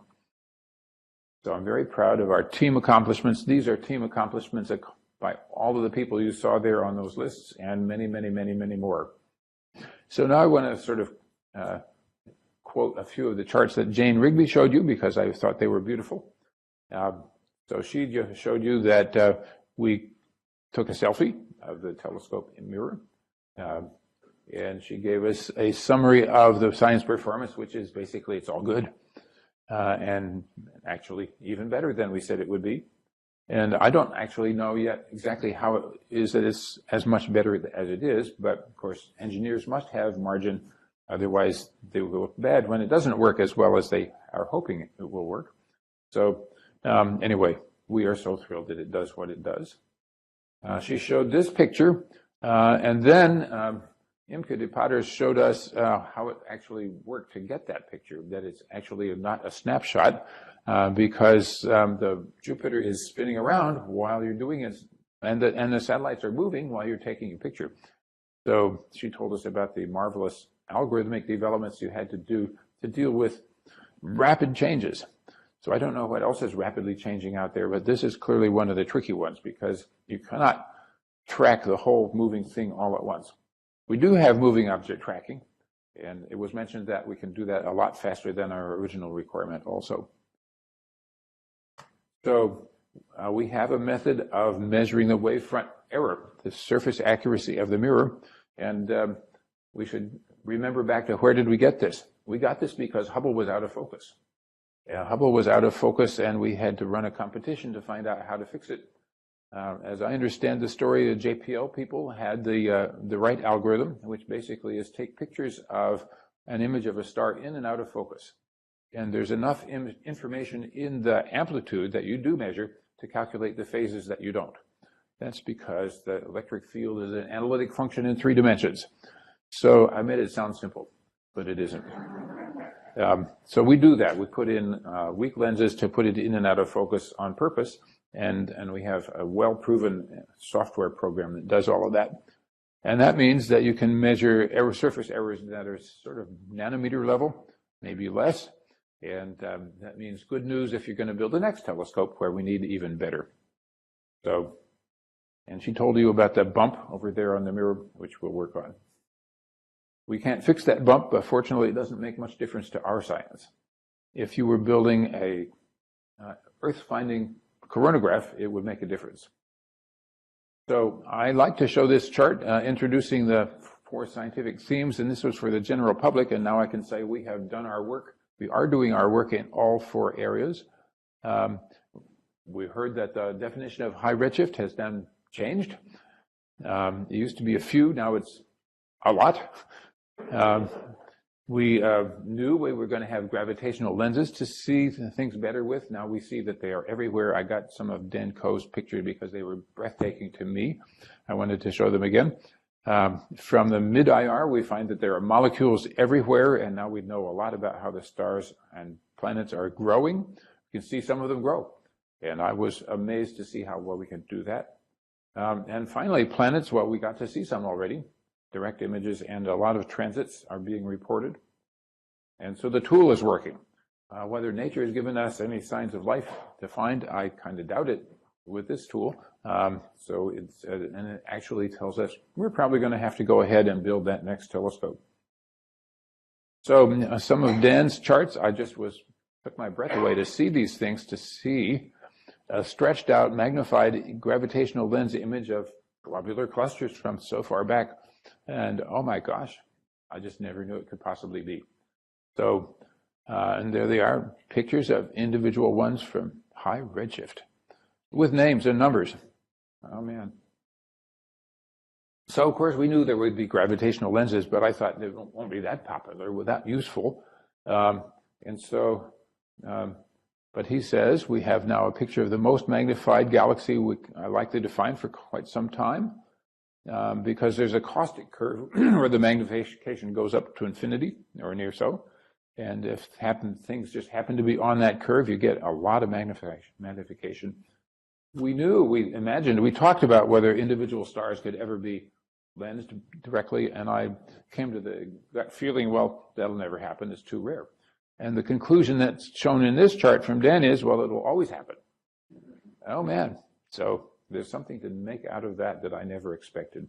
So I'm very proud of our team accomplishments. These are team accomplishments by all of the people you saw there on those lists, and many, many, many, many more. So now I want to sort of quote a few of the charts that Jane Wrigley showed you, because I thought they were beautiful. So she just showed you that we took a selfie of the telescope mirror. And she gave us a summary of the science performance, which is basically it's all good. And actually even better than we said it would be. And I don't actually know yet exactly how it is that it's as much better as it is, but of course engineers must have margin, otherwise they will look bad when it doesn't work as well as they are hoping it will work. So anyway, we are so thrilled that it does what it does. She showed this picture, and then Imke de Patters showed us how it actually worked to get that picture, that it's actually not a snapshot, because the Jupiter is spinning around while you're doing it, and the satellites are moving while you're taking a picture. So she told us about the marvelous algorithmic developments you had to do to deal with rapid changes. So I don't know what else is rapidly changing out there, but this is clearly one of the tricky ones, because you cannot track the whole moving thing all at once. We do have moving object tracking, and it was mentioned that we can do that a lot faster than our original requirement also. So we have a method of measuring the wavefront error, the surface accuracy of the mirror, and we should remember back to where did we get this? We got this because Hubble was out of focus. Hubble was out of focus, and we had to run a competition to find out how to fix it. As I understand the story, the JPL people had the right algorithm, which basically is take pictures of an image of a star in and out of focus. And there's enough information in the amplitude that you do measure to calculate the phases that you don't. That's because the electric field is an analytic function in 3 dimensions. So I made it sound simple, but it isn't. So we do that. We put in weak lenses to put it in and out of focus on purpose. And we have a well-proven software program that does all of that. And that means that you can measure surface errors that are sort of nanometer level, maybe less. And that means good news if you're going to build the next telescope where we need even better. So, and she told you about that bump over there on the mirror, which we'll work on. We can't fix that bump, but fortunately it doesn't make much difference to our science. If you were building a Earth-finding coronagraph, it would make a difference. So I like to show this chart introducing the 4 scientific themes, and this was for the general public, and now I can say we have done our work. We are doing our work in all 4 areas. We heard that the definition of high redshift has then changed. It used to be a few, now it's a lot. We knew we were going to have gravitational lenses to see things better with. Now we see that they are everywhere. I got some of Dan Koh's pictures because they were breathtaking to me. I wanted to show them again. From the mid-IR, we find that there are molecules everywhere, and now we know a lot about how the stars and planets are growing. You can see some of them grow, and I was amazed to see how well we can do that. And finally, planets, well, we got to see some already. Direct images and a lot of transits are being reported. And so the tool is working. Whether nature has given us any signs of life to find, I kind of doubt it with this tool. So and it actually tells us we're probably going to have to go ahead and build that next telescope. So some of Dan's charts, I just took my breath away to see these things, to see a stretched out, magnified gravitational lens image of globular clusters from so far back. And oh my gosh, I just never knew it could possibly be. So, and there they are, pictures of individual ones from high redshift with names and numbers. Oh man. So of course we knew there would be gravitational lenses, but I thought they won't be that popular or that useful. But he says we have now a picture of the most magnified galaxy I likely to find for quite some time, because there's a caustic curve where the magnification goes up to infinity or near so. And if things just happen to be on that curve, you get a lot of magnification. We imagined, we talked about whether individual stars could ever be lensed directly, and I came to the gut feeling, well, that'll never happen, it's too rare. And the conclusion that's shown in this chart from Dan is, well, it will always happen. Oh man, so there's something to make out of that I never expected,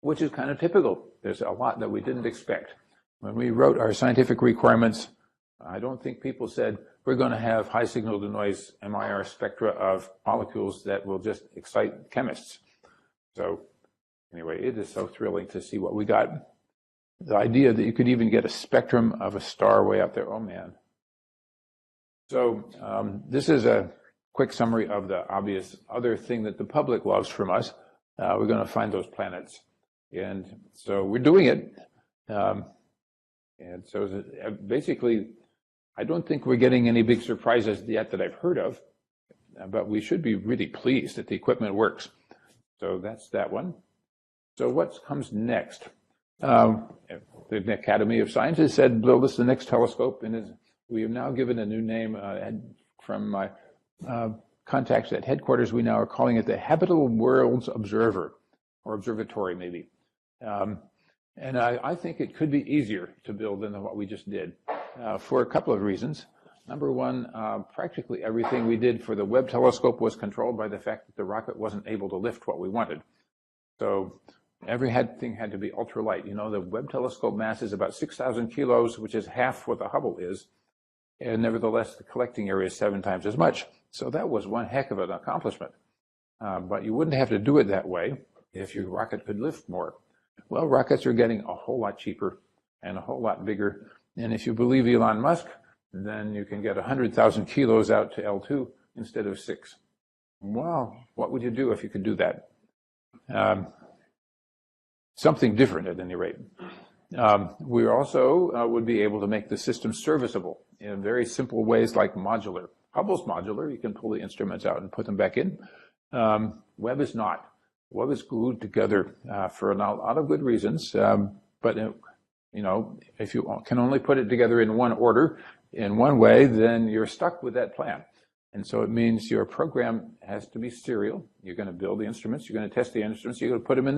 which is kind of typical. There's a lot that we didn't expect. When we wrote our scientific requirements, I don't think people said, we're going to have high signal to noise MIR spectra of molecules that will just excite chemists. So anyway, it is so thrilling to see what we got. The idea that you could even get a spectrum of a star way out there, oh man. So this is a quick summary of the obvious other thing that the public loves from us. We're going to find those planets. And so we're doing it. And so basically, I don't think we're getting any big surprises yet that I've heard of, but we should be really pleased that the equipment works. So that's that one. So what comes next? The Academy of Sciences said, build us the next telescope, and we have now given a new name from my contacts at headquarters. We now are calling it the Habitable Worlds Observer, or Observatory maybe. And I think it could be easier to build than what we just did for a couple of reasons. Number one, practically everything we did for the Webb telescope was controlled by the fact that the rocket wasn't able to lift what we wanted. So everything had to be ultralight. You know, the Webb telescope mass is about 6,000 kilos, which is half what the Hubble is. And nevertheless, the collecting area is 7 times as much. So that was one heck of an accomplishment. But you wouldn't have to do it that way if your rocket could lift more. Well, rockets are getting a whole lot cheaper and a whole lot bigger. And if you believe Elon Musk, then you can get 100,000 kilos out to L2 instead of 6. Well, what would you do if you could do that? Something different at any rate. We also would be able to make the system serviceable in very simple ways like modular. Hubble's modular. You can pull the instruments out and put them back in. Webb is not. Webb is glued together for a lot of good reasons. But you know, if you can only put it together in one order, in one way, then you're stuck with that plan. And so it means your program has to be serial. You're going to build the instruments. You're going to test the instruments. You're going to put them in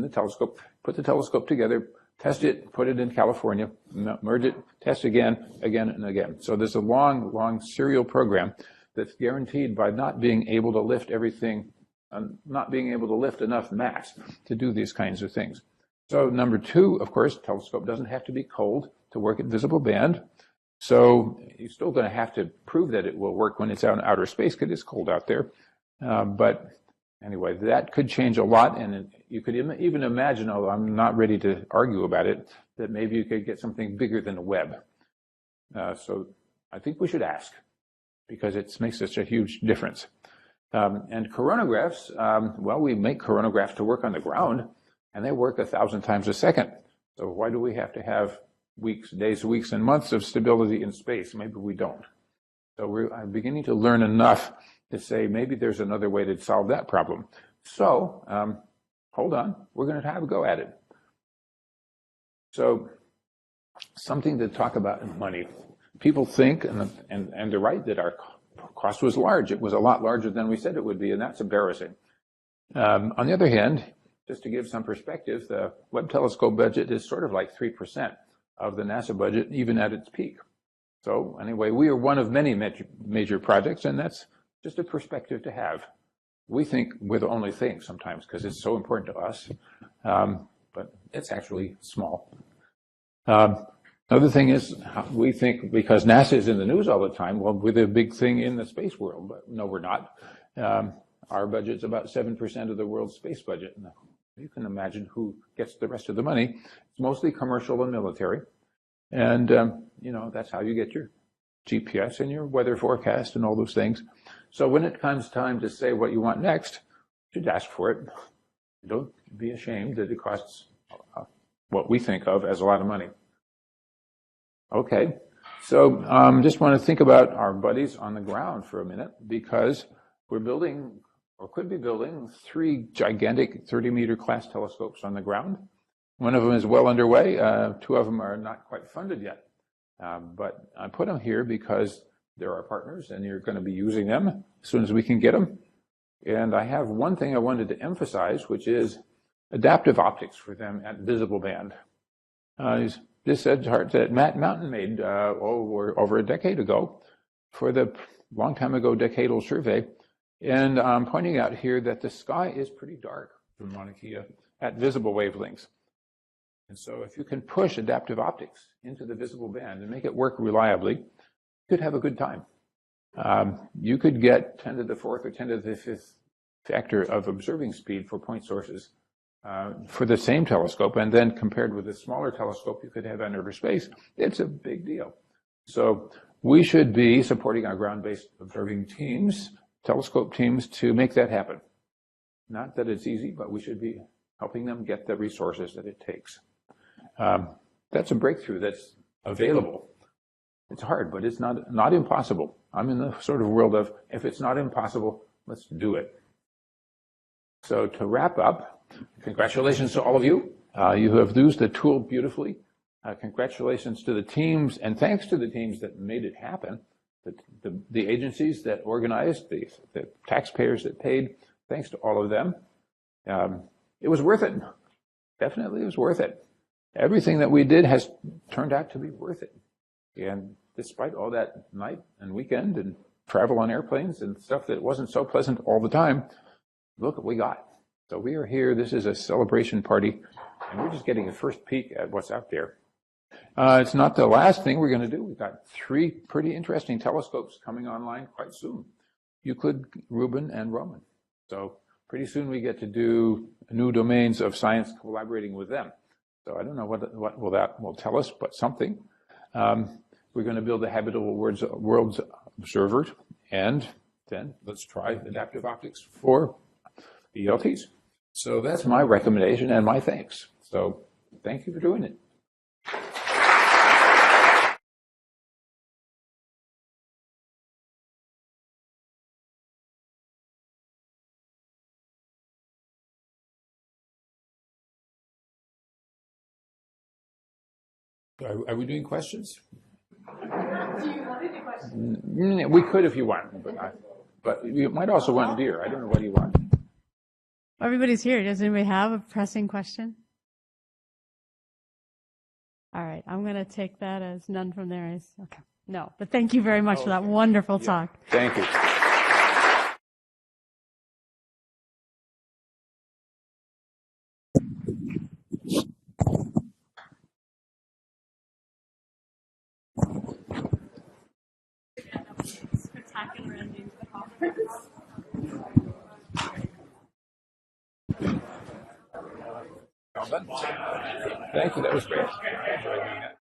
the telescope, put the telescope together, test it, put it in California, merge it, test again, and again. So there's a long, long serial program that's guaranteed by not being able to lift everything, not being able to lift enough mass to do these kinds of things. So number two, of course, telescope doesn't have to be cold to work at visible band. So you're still going to have to prove that it will work when it's out in outer space because it's cold out there. But anyway, that could change a lot. And you could even imagine, although I'm not ready to argue about it, that maybe you could get something bigger than a Webb. So I think we should ask because it makes such a huge difference. And coronagraphs, well, we make coronagraphs to work on the ground, and they work 1,000 times a second. So why do we have to have days, weeks, and months of stability in space? Maybe we don't. So I'm beginning to learn enough to say maybe there's another way to solve that problem. So hold on, we're going to have a go at it. So something to talk about in money. People think, and they're right, that our cost was large. It was a lot larger than we said it would be, and that's embarrassing. On the other hand, just to give some perspective, the Webb telescope budget is sort of like 3% of the NASA budget, even at its peak. So anyway, we are one of many major projects, and that's just a perspective to have. We think we're the only thing sometimes because it's so important to us, but it's actually small. Another thing is, we think because NASA is in the news all the time, well, we're the big thing in the space world, but no, we're not. Our budget's about 7% of the world's space budget. You can imagine who gets the rest of the money. It's mostly commercial and military. And, you know, that's how you get your GPS and your weather forecast and all those things. So when it comes time to say what you want next, you should ask for it. Don't be ashamed that it costs what we think of as a lot of money. Okay, so just want to think about our buddies on the ground for a minute, because we're building, or could be building, 3 gigantic 30-meter class telescopes on the ground. One of them is well underway. 2 of them are not quite funded yet. But I put them here because they're our partners, and you're going to be using them as soon as we can get them. And I have one thing I wanted to emphasize, which is adaptive optics for them at visible band. This chart that Matt Mountain made over a decade ago for the long time ago decadal survey. And I'm pointing out here that the sky is pretty dark for Mauna Kea at visible wavelengths. And so if you can push adaptive optics into the visible band and make it work reliably, you could have a good time. You could get 10 to the 4th or 10 to the 5th factor of observing speed for point sources for the same telescope, and then compared with a smaller telescope you could have in outer space. It's a big deal. So we should be supporting our ground-based observing teams, telescope teams, to make that happen. Not that it's easy, but we should be helping them get the resources that it takes. That's a breakthrough that's available. It's hard, but it's not impossible. I'm in the sort of world of, if it's not impossible, let's do it. So to wrap up, congratulations to all of you. You have used the tool beautifully. Congratulations to the teams, and thanks to the teams that made it happen, the agencies that organized, the taxpayers that paid. Thanks to all of them. It was worth it. Definitely it was worth it. Everything that we did has turned out to be worth it. And despite all that night and weekend and travel on airplanes and stuff that wasn't so pleasant all the time, look what we got. So we are here. This is a celebration party, and we're just getting a first peek at what's out there. It's not the last thing we're going to do. We've got 3 pretty interesting telescopes coming online quite soon. Euclid, Rubin, and Roman. So pretty soon we get to do new domains of science collaborating with them. So I don't know what that will tell us, but something. We're going to build a habitable worlds observer, and then let's try adaptive optics for ELTs. So that's my recommendation and my thanks. So thank you for doing it. Are we doing questions?
Do you want to do questions?
We could if you want, but you might also want beer. I don't know what you want.
Everybody's here. Does anybody have a pressing question? All right. I'm going to take that as none from there. Okay. No, but thank you very much for that wonderful talk.
Thank you.
Spectacular ending to the conference.
Thank you. That was great. I enjoyed doing that.